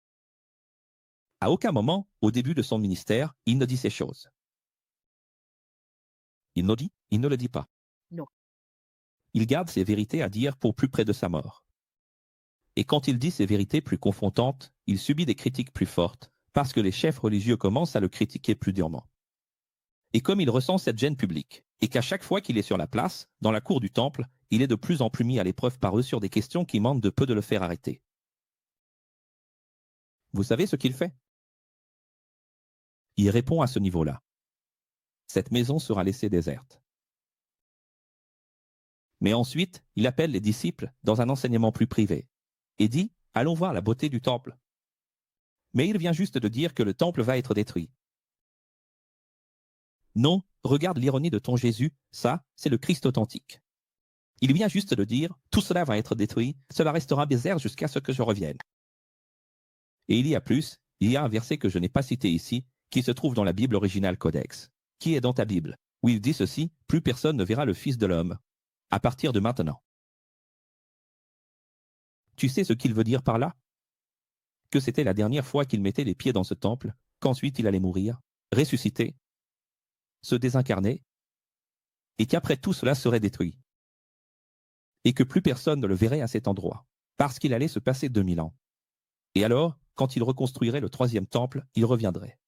À aucun moment, au début de son ministère, il ne dit ces choses. Il ne le dit pas. Non. Il garde ses vérités à dire pour plus près de sa mort. Et quand il dit ces vérités plus confrontantes, il subit des critiques plus fortes, parce que les chefs religieux commencent à le critiquer plus durement. Et comme il ressent cette gêne publique, et qu'à chaque fois qu'il est sur la place, dans la cour du temple, il est de plus en plus mis à l'épreuve par eux sur des questions qui manquent de peu de le faire arrêter. Vous savez ce qu'il fait? Il répond à ce niveau-là. Cette maison sera laissée déserte. Mais ensuite, il appelle les disciples dans un enseignement plus privé et dit « Allons voir la beauté du temple ». Mais il vient juste de dire que le temple va être détruit. Non, regarde l'ironie de ton Jésus, ça, c'est le Christ authentique. Il vient juste de dire « Tout cela va être détruit, cela restera désert jusqu'à ce que je revienne ». Et il y a plus, il y a un verset que je n'ai pas cité ici, qui se trouve dans la Bible originale Codex, qui est dans ta Bible, où il dit ceci, « Plus personne ne verra le Fils de l'homme, à partir de maintenant ». Tu sais ce qu'il veut dire par là? Que c'était la dernière fois qu'il mettait les pieds dans ce temple, qu'ensuite il allait mourir, ressusciter, se désincarner, et qu'après tout cela serait détruit. Et que plus personne ne le verrait à cet endroit, parce qu'il allait se passer 2000 ans. Et alors, quand il reconstruirait le 3e temple, il reviendrait.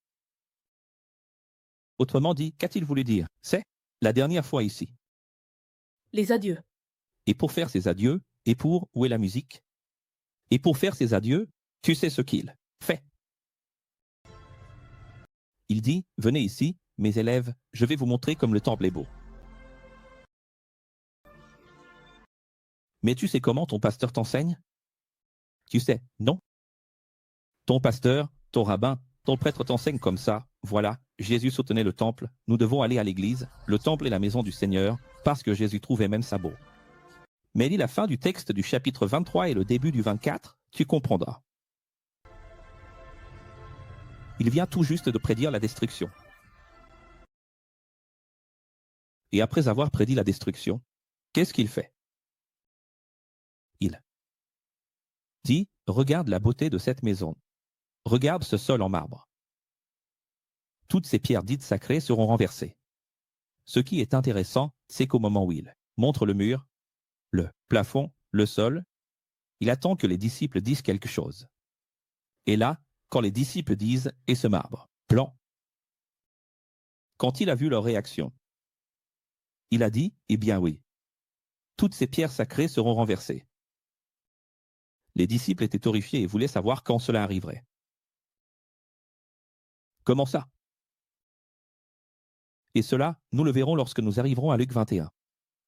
Autrement dit, qu'a-t-il voulu dire? C'est la dernière fois ici. Les adieux. Et pour faire ces adieux, où est la musique? Et pour faire ces adieux, tu sais ce qu'il fait. Il dit, venez ici, mes élèves, je vais vous montrer comme le temple est beau. Mais tu sais comment ton pasteur t'enseigne? Tu sais, non? Ton pasteur, ton rabbin, ton prêtre t'enseigne comme ça, voilà, Jésus soutenait le temple, nous devons aller à l'église, le temple est la maison du Seigneur, parce que Jésus trouvait même ça beau. Mais lis la fin du texte du chapitre 23 et le début du 24, tu comprendras. Il vient tout juste de prédire la destruction. Et après avoir prédit la destruction, qu'est-ce qu'il fait? Il dit, regarde la beauté de cette maison. Regarde ce sol en marbre. Toutes ces pierres dites sacrées seront renversées. Ce qui est intéressant, c'est qu'au moment où il montre le mur, le plafond, le sol, il attend que les disciples disent quelque chose. Et là, quand les disciples disent « et ce marbre, blanc », quand il a vu leur réaction, il a dit « eh bien oui, toutes ces pierres sacrées seront renversées ». Les disciples étaient horrifiés et voulaient savoir quand cela arriverait. Comment ça? Et cela, nous le verrons lorsque nous arriverons à Luc 21.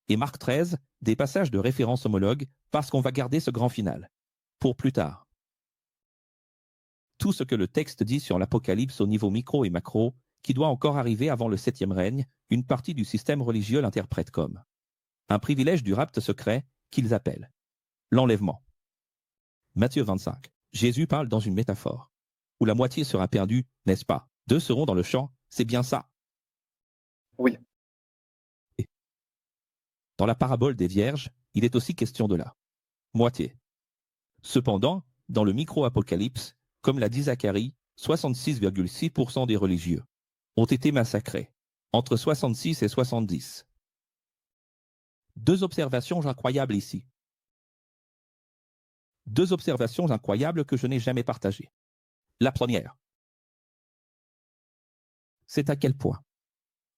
Et Marc 13, des passages de référence homologues, parce qu'on va garder ce grand final. Pour plus tard. Tout ce que le texte dit sur l'Apocalypse au niveau micro et macro, qui doit encore arriver avant le 7e règne, une partie du système religieux l'interprète comme un privilège du rapt secret qu'ils appellent l'enlèvement. Matthieu 25. Jésus parle dans une métaphore, où la moitié sera perdue, n'est-ce pas? 2 seront dans le champ, c'est bien ça. Oui. Et dans la parabole des vierges, il est aussi question de la moitié. Cependant, dans le micro-apocalypse, comme l'a dit Zacharie, 66,6% des religieux ont été massacrés, entre 66 et 70. 2 observations incroyables ici. 2 observations incroyables que je n'ai jamais partagées. La première, c'est à quel point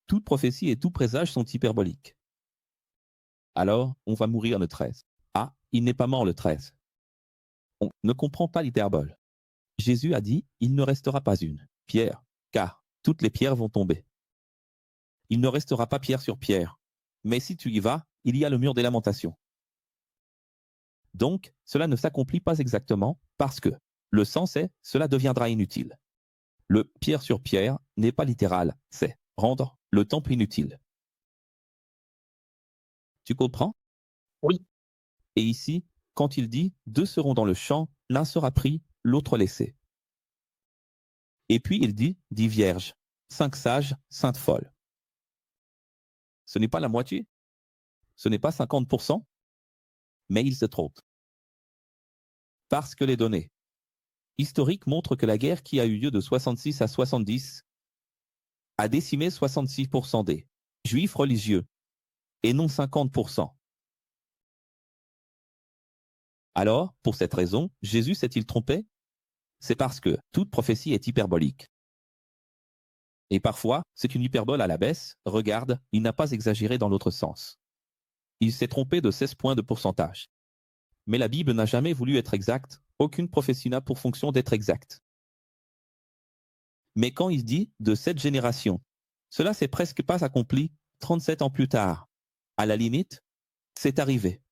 toute prophétie et tout présage sont hyperboliques. Alors, on va mourir le 13. Ah, il n'est pas mort le 13. On ne comprend pas l'hyperbole. Jésus a dit, il ne restera pas une pierre, car toutes les pierres vont tomber. Il ne restera pas pierre sur pierre. Mais si tu y vas, il y a le mur des lamentations. Donc, cela ne s'accomplit pas exactement parce que le sens est, cela deviendra inutile. Le pierre sur pierre n'est pas littéral, c'est rendre le temple inutile. Tu comprends? Oui. Et ici, quand il dit « deux seront dans le champ, l'un sera pris, l'autre laissé ». Et puis il dit « 10 vierges, 5 sages, 5 folles ». Ce n'est pas la moitié, ce n'est pas 50%, mais il se trompe. Parce que les données historiques montrent que la guerre qui a eu lieu de 66 à 70 a décimé 66% des juifs religieux, et non 50%. Alors, pour cette raison, Jésus s'est-il trompé? C'est parce que toute prophétie est hyperbolique. Et parfois, c'est une hyperbole à la baisse. Regarde, il n'a pas exagéré dans l'autre sens. Il s'est trompé de 16 points de pourcentage. Mais la Bible n'a jamais voulu être exacte. Aucune prophétie n'a pour fonction d'être exacte. Mais quand il dit de cette génération, cela s'est presque pas accompli 37 ans plus tard. À la limite, c'est arrivé.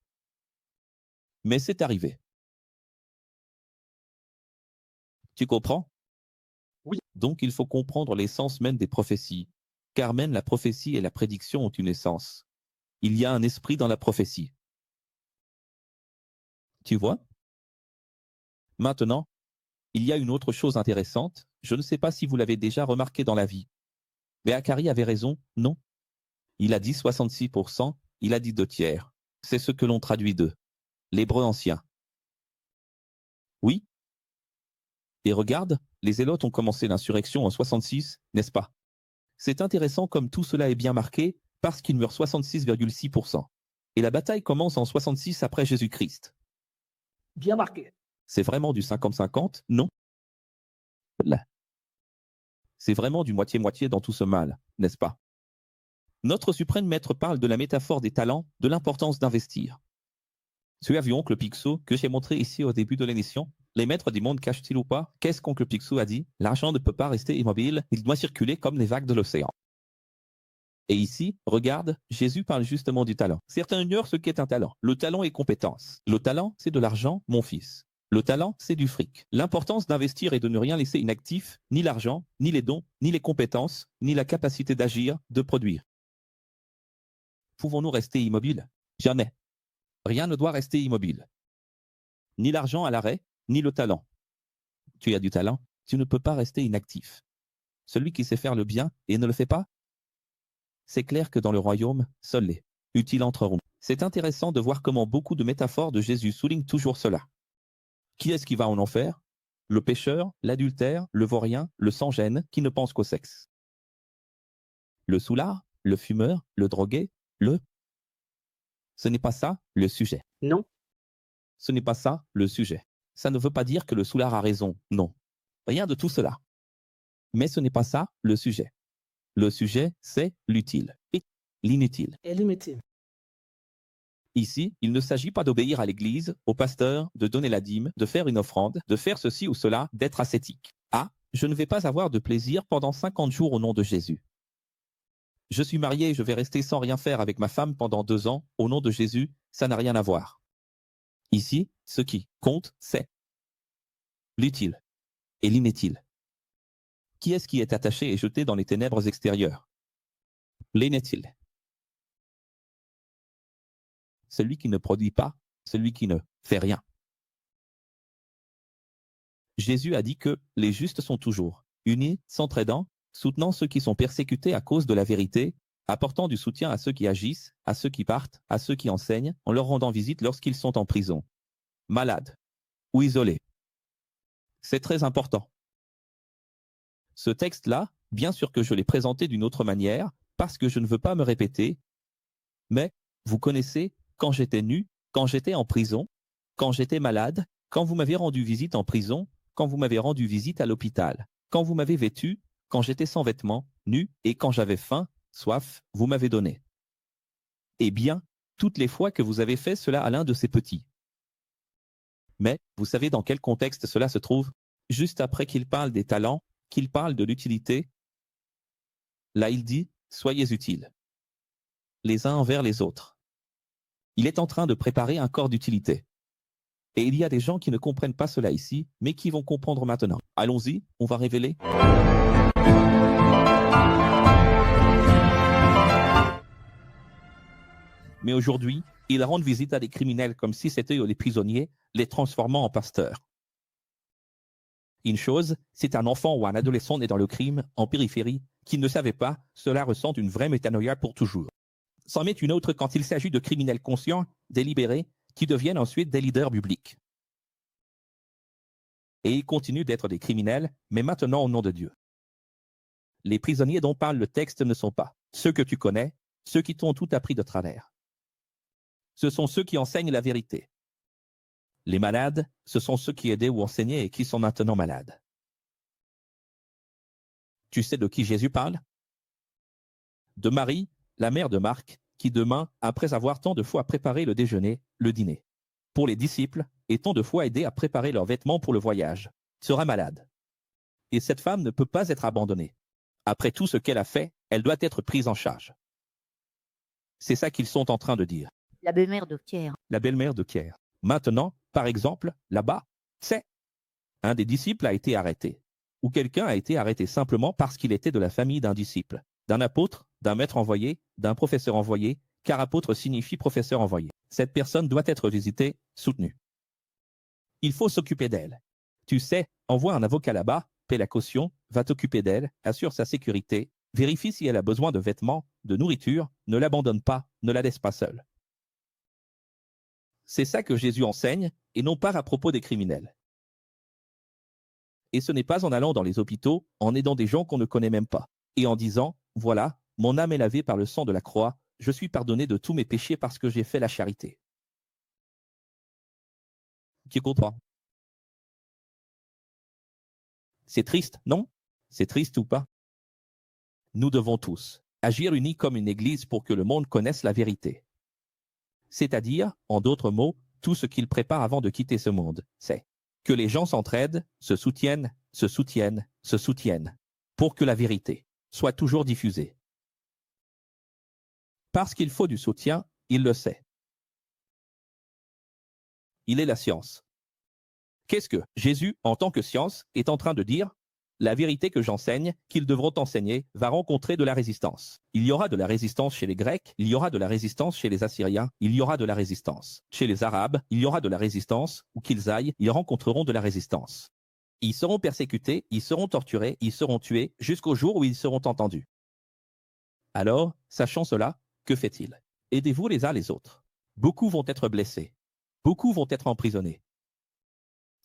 Mais c'est arrivé. Tu comprends? Oui. Donc il faut comprendre l'essence même des prophéties, car même la prophétie et la prédiction ont une essence. Il y a un esprit dans la prophétie. Tu vois? Maintenant, il y a une autre chose intéressante, je ne sais pas si vous l'avez déjà remarqué dans la vie. Mais Akari avait raison, non? Il a dit 66%, il a dit 2/3. C'est ce que l'on traduit de l'hébreu ancien. Oui. Et regarde, les Zélotes ont commencé l'insurrection en 66, n'est-ce pas? C'est intéressant comme tout cela est bien marqué, parce qu'ils meurent 66,6%. Et la bataille commence en 66 après Jésus-Christ. Bien marqué. C'est vraiment du 50-50, non? Là. C'est vraiment du moitié-moitié dans tout ce mal, n'est-ce pas? Notre suprême maître parle de la métaphore des talents, de l'importance d'investir. Tu as vu Oncle Picsou que j'ai montré ici au début de l'émission? Les maîtres du monde cachent-ils ou pas? Qu'est-ce qu'Oncle Picsou a dit? L'argent ne peut pas rester immobile, il doit circuler comme les vagues de l'océan. Et ici, regarde, Jésus parle justement du talent. Certains ignorent ce qu'est un talent. Le talent est compétence. Le talent, c'est de l'argent, mon fils. Le talent, c'est du fric. L'importance d'investir est de ne rien laisser inactif, ni l'argent, ni les dons, ni les compétences, ni la capacité d'agir, de produire. Pouvons-nous rester immobiles? Jamais. Rien ne doit rester immobile. Ni l'argent à l'arrêt, ni le talent. Tu as du talent, tu ne peux pas rester inactif. Celui qui sait faire le bien et ne le fait pas? C'est clair que dans le royaume, seuls les utiles entreront. C'est intéressant de voir comment beaucoup de métaphores de Jésus soulignent toujours cela. Qui est-ce qui va en enfer? Le pécheur, l'adultère, le vaurien, le sans-gêne, qui ne pense qu'au sexe. Le soulard, le fumeur, le drogué, le... Ce n'est pas ça, le sujet. Non. Ce n'est pas ça, le sujet. Ça ne veut pas dire que le soulard a raison, non. Rien de tout cela. Mais ce n'est pas ça, le sujet. Le sujet, c'est l'utile et l'inutile. Et limité. Ici, il ne s'agit pas d'obéir à l'Église, au pasteur, de donner la dîme, de faire une offrande, de faire ceci ou cela, d'être ascétique. Ah, je ne vais pas avoir de plaisir pendant 50 jours au nom de Jésus. Je suis marié et je vais rester sans rien faire avec ma femme pendant 2 ans, au nom de Jésus, ça n'a rien à voir. Ici, ce qui compte, c'est l'utile et l'inutile. Qui est-ce qui est attaché et jeté dans les ténèbres extérieures? L'inutile. Celui qui ne produit pas, celui qui ne fait rien. Jésus a dit que les justes sont toujours unis, s'entraidant, soutenant ceux qui sont persécutés à cause de la vérité, apportant du soutien à ceux qui agissent, à ceux qui partent, à ceux qui enseignent, en leur rendant visite lorsqu'ils sont en prison, malades ou isolés. C'est très important. Ce texte-là, bien sûr que je l'ai présenté d'une autre manière, parce que je ne veux pas me répéter, mais vous connaissez, quand j'étais nu, quand j'étais en prison, quand j'étais malade, quand vous m'avez rendu visite en prison, quand vous m'avez rendu visite à l'hôpital, quand vous m'avez vêtu, quand j'étais sans vêtements, nu, et quand j'avais faim, soif, vous m'avez donné. Eh bien, toutes les fois que vous avez fait cela à l'un de ces petits. Mais vous savez dans quel contexte cela se trouve? Juste après qu'il parle des talents, qu'il parle de l'utilité, là il dit « Soyez utiles les uns envers les autres ». Il est en train de préparer un corps d'utilité. Et il y a des gens qui ne comprennent pas cela ici, mais qui vont comprendre maintenant. Allons-y, on va révéler. Mais aujourd'hui, ils rendent visite à des criminels comme si c'était les prisonniers, les transformant en pasteurs. Une chose, c'est un enfant ou un adolescent né dans le crime, en périphérie, qui ne savait pas, cela ressent une vraie métanoïa pour toujours. C'en est une autre quand il s'agit de criminels conscients, délibérés, qui deviennent ensuite des leaders bibliques. Et ils continuent d'être des criminels, mais maintenant au nom de Dieu. Les prisonniers dont parle le texte ne sont pas ceux que tu connais, ceux qui t'ont tout appris de travers. Ce sont ceux qui enseignent la vérité. Les malades, ce sont ceux qui aidaient ou enseignaient et qui sont maintenant malades. Tu sais de qui Jésus parle? De Marie, la mère de Marc, qui demain, après avoir tant de fois préparé le déjeuner, le dîner, pour les disciples, et tant de fois aidé à préparer leurs vêtements pour le voyage, sera malade. Et cette femme ne peut pas être abandonnée. Après tout ce qu'elle a fait, elle doit être prise en charge. C'est ça qu'ils sont en train de dire. La belle-mère de Pierre. La belle-mère de Pierre. Maintenant, par exemple, là-bas, c'est un des disciples a été arrêté. Ou quelqu'un a été arrêté simplement parce qu'il était de la famille d'un disciple, d'un apôtre, d'un maître envoyé, d'un professeur envoyé, car apôtre signifie professeur envoyé. Cette personne doit être visitée, soutenue. Il faut s'occuper d'elle. Tu sais, envoie un avocat là-bas, paie la caution, va t'occuper d'elle, assure sa sécurité, vérifie si elle a besoin de vêtements, de nourriture, ne l'abandonne pas, ne la laisse pas seule. C'est ça que Jésus enseigne, et non pas à propos des criminels. Et ce n'est pas en allant dans les hôpitaux, en aidant des gens qu'on ne connaît même pas, et en disant, voilà, mon âme est lavée par le sang de la croix, je suis pardonné de tous mes péchés parce que j'ai fait la charité. Tu comprends? C'est triste, non? C'est triste ou pas? Nous devons tous agir unis comme une église pour que le monde connaisse la vérité. C'est-à-dire, en d'autres mots, tout ce qu'il prépare avant de quitter ce monde, c'est que les gens s'entraident, se soutiennent, se soutiennent, se soutiennent, pour que la vérité soit toujours diffusée. Parce qu'il faut du soutien, il le sait. Il est la science. Qu'est-ce que Jésus, en tant que science, est en train de dire? La vérité que j'enseigne, qu'ils devront enseigner, va rencontrer de la résistance. Il y aura de la résistance chez les Grecs, il y aura de la résistance chez les Assyriens, il y aura de la résistance chez les Arabes, il y aura de la résistance, où qu'ils aillent, ils rencontreront de la résistance. Ils seront persécutés, ils seront torturés, ils seront tués, jusqu'au jour où ils seront entendus. Alors, sachant cela, que fait-il? Aidez-vous les uns les autres. Beaucoup vont être blessés. Beaucoup vont être emprisonnés.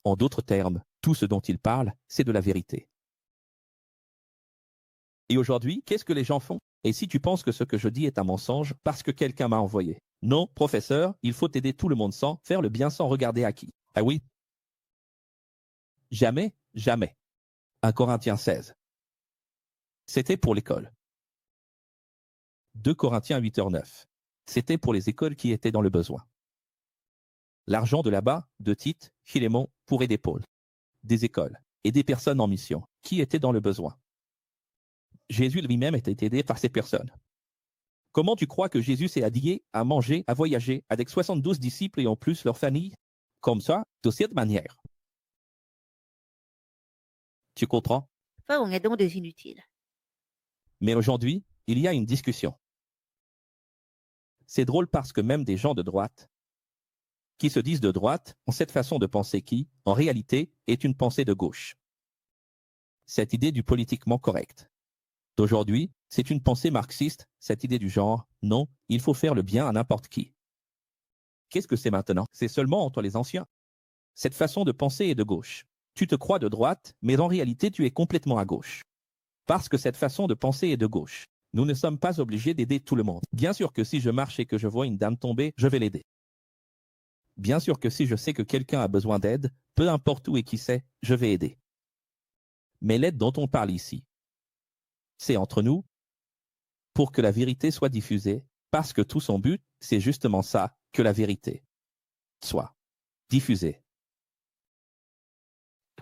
En d'autres termes, tout ce dont il parle, c'est de la vérité. Et aujourd'hui, qu'est-ce que les gens font? Et si tu penses que ce que je dis est un mensonge parce que quelqu'un m'a envoyé? Non, professeur, il faut aider tout le monde sans faire le bien sans regarder à qui. Ah oui? Jamais, jamais. 1 Corinthiens 16. C'était pour l'école. 2 Corinthiens 8h9. C'était pour les écoles qui étaient dans le besoin. L'argent de là-bas, de Tite, Philémon, pour aider Paul. Des écoles et des personnes en mission qui étaient dans le besoin. Jésus lui-même était aidé par ces personnes. Comment tu crois que Jésus s'est habillé, à manger, à voyager avec 72 disciples et en plus leur famille? Comme ça, de cette manière. Tu comprends? Enfin, on aidant des inutiles. Mais aujourd'hui, il y a une discussion. C'est drôle parce que même des gens de droite, qui se disent de droite, ont cette façon de penser qui, en réalité, est une pensée de gauche. Cette idée du politiquement correct. D'aujourd'hui, c'est une pensée marxiste, cette idée du genre, non, il faut faire le bien à n'importe qui. Qu'est-ce que c'est maintenant? C'est seulement entre les anciens. Cette façon de penser est de gauche. Tu te crois de droite, mais en réalité tu es complètement à gauche. Parce que cette façon de penser est de gauche. Nous ne sommes pas obligés d'aider tout le monde. Bien sûr que si je marche et que je vois une dame tomber, je vais l'aider. Bien sûr que si je sais que quelqu'un a besoin d'aide, peu importe où et qui c'est, je vais aider. Mais l'aide dont on parle ici, c'est entre nous, pour que la vérité soit diffusée, parce que tout son but, c'est justement ça, que la vérité soit diffusée.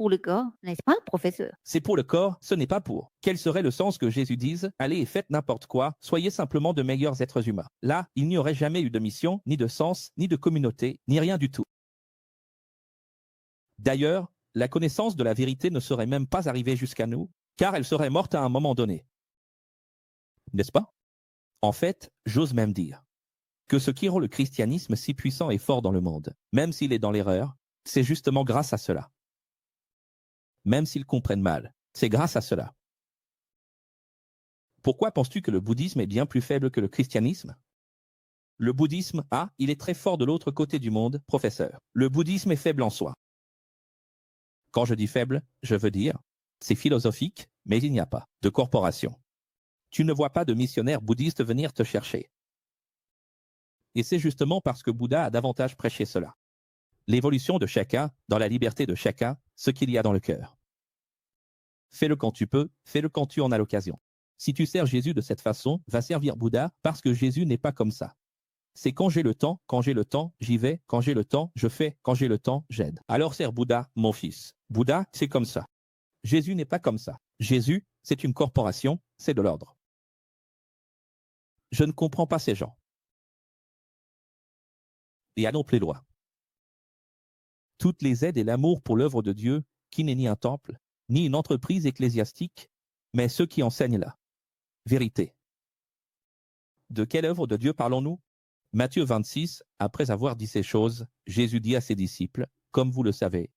pour le corps, n'est-ce pas, professeur? C'est pour le corps, ce n'est pas pour. Quel serait le sens que Jésus dise « Allez et faites n'importe quoi, soyez simplement de meilleurs êtres humains ». Là, il n'y aurait jamais eu de mission, ni de sens, ni de communauté, ni rien du tout. D'ailleurs, la connaissance de la vérité ne serait même pas arrivée jusqu'à nous, car elle serait morte à un moment donné. N'est-ce pas? En fait, j'ose même dire que ce qui rend le christianisme si puissant et fort dans le monde, même s'il est dans l'erreur, c'est justement grâce à cela. Même s'ils comprennent mal, c'est grâce à cela. Pourquoi penses-tu que le bouddhisme est bien plus faible que le christianisme? Le bouddhisme, il est très fort de l'autre côté du monde, professeur. Le bouddhisme est faible en soi. Quand je dis faible, je veux dire, c'est philosophique, mais il n'y a pas de corporation. Tu ne vois pas de missionnaire bouddhiste venir te chercher. Et c'est justement parce que Bouddha a davantage prêché cela. L'évolution de chacun, dans la liberté de chacun, ce qu'il y a dans le cœur. Fais-le quand tu peux, fais-le quand tu en as l'occasion. Si tu sers Jésus de cette façon, va servir Bouddha, parce que Jésus n'est pas comme ça. C'est quand j'ai le temps, j'y vais, quand j'ai le temps, je fais, quand j'ai le temps, j'aide. Alors sers Bouddha, mon fils. Bouddha, c'est comme ça. Jésus n'est pas comme ça. Jésus, c'est une corporation, c'est de l'ordre. Je ne comprends pas ces gens. Et allons plus loin. Toutes les aides et l'amour pour l'œuvre de Dieu, qui n'est ni un temple, ni une entreprise ecclésiastique, mais ceux qui enseignent la vérité. De quelle œuvre de Dieu parlons-nous? Matthieu 26, après avoir dit ces choses, Jésus dit à ses disciples, « Comme vous le savez,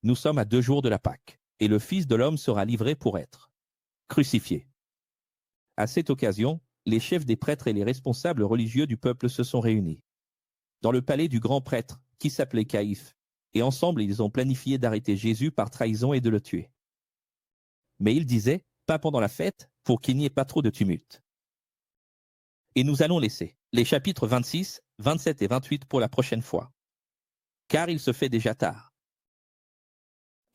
nous sommes à 2 jours de la Pâque, et le Fils de l'homme sera livré pour être crucifié. » À cette occasion, les chefs des prêtres et les responsables religieux du peuple se sont réunis dans le palais du grand prêtre, qui s'appelait Caïphe, et ensemble ils ont planifié d'arrêter Jésus par trahison et de le tuer. Mais ils disaient, pas pendant la fête, pour qu'il n'y ait pas trop de tumulte. Et nous allons laisser les chapitres 26, 27 et 28 pour la prochaine fois, car il se fait déjà tard.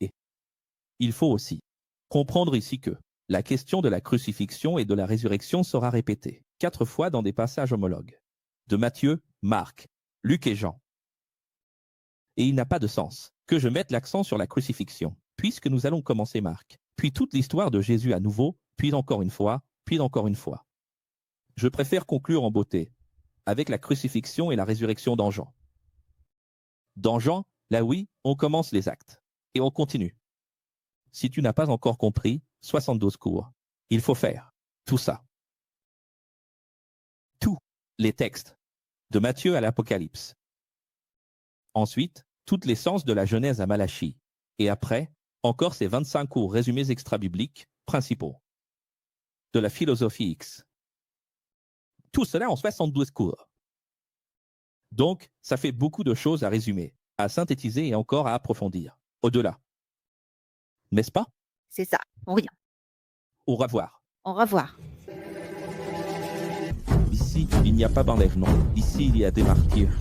Et il faut aussi comprendre ici que la question de la crucifixion et de la résurrection sera répétée 4 fois dans des passages homologues, de Matthieu, Marc, Luc et Jean. Et il n'a pas de sens que je mette l'accent sur la crucifixion, puisque nous allons commencer Marc, puis toute l'histoire de Jésus à nouveau, puis encore une fois, puis encore une fois. Je préfère conclure en beauté, avec la crucifixion et la résurrection dans Jean. Dans Jean, là oui, on commence les actes, et on continue. Si tu n'as pas encore compris, 72 cours, il faut faire tout ça. Tous les textes, de Matthieu à l'Apocalypse. Ensuite, toutes les sens de la Genèse à Malachie. Et après, encore ces 25 cours résumés extra-bibliques, principaux. De la philosophie X. Tout cela en 72 cours. Donc, ça fait beaucoup de choses à résumer, à synthétiser et encore à approfondir. Au-delà. N'est-ce pas? C'est ça. Oui. Au revoir. Au revoir. Ici, il n'y a pas d'enlèvement. Ici, il y a des martyrs.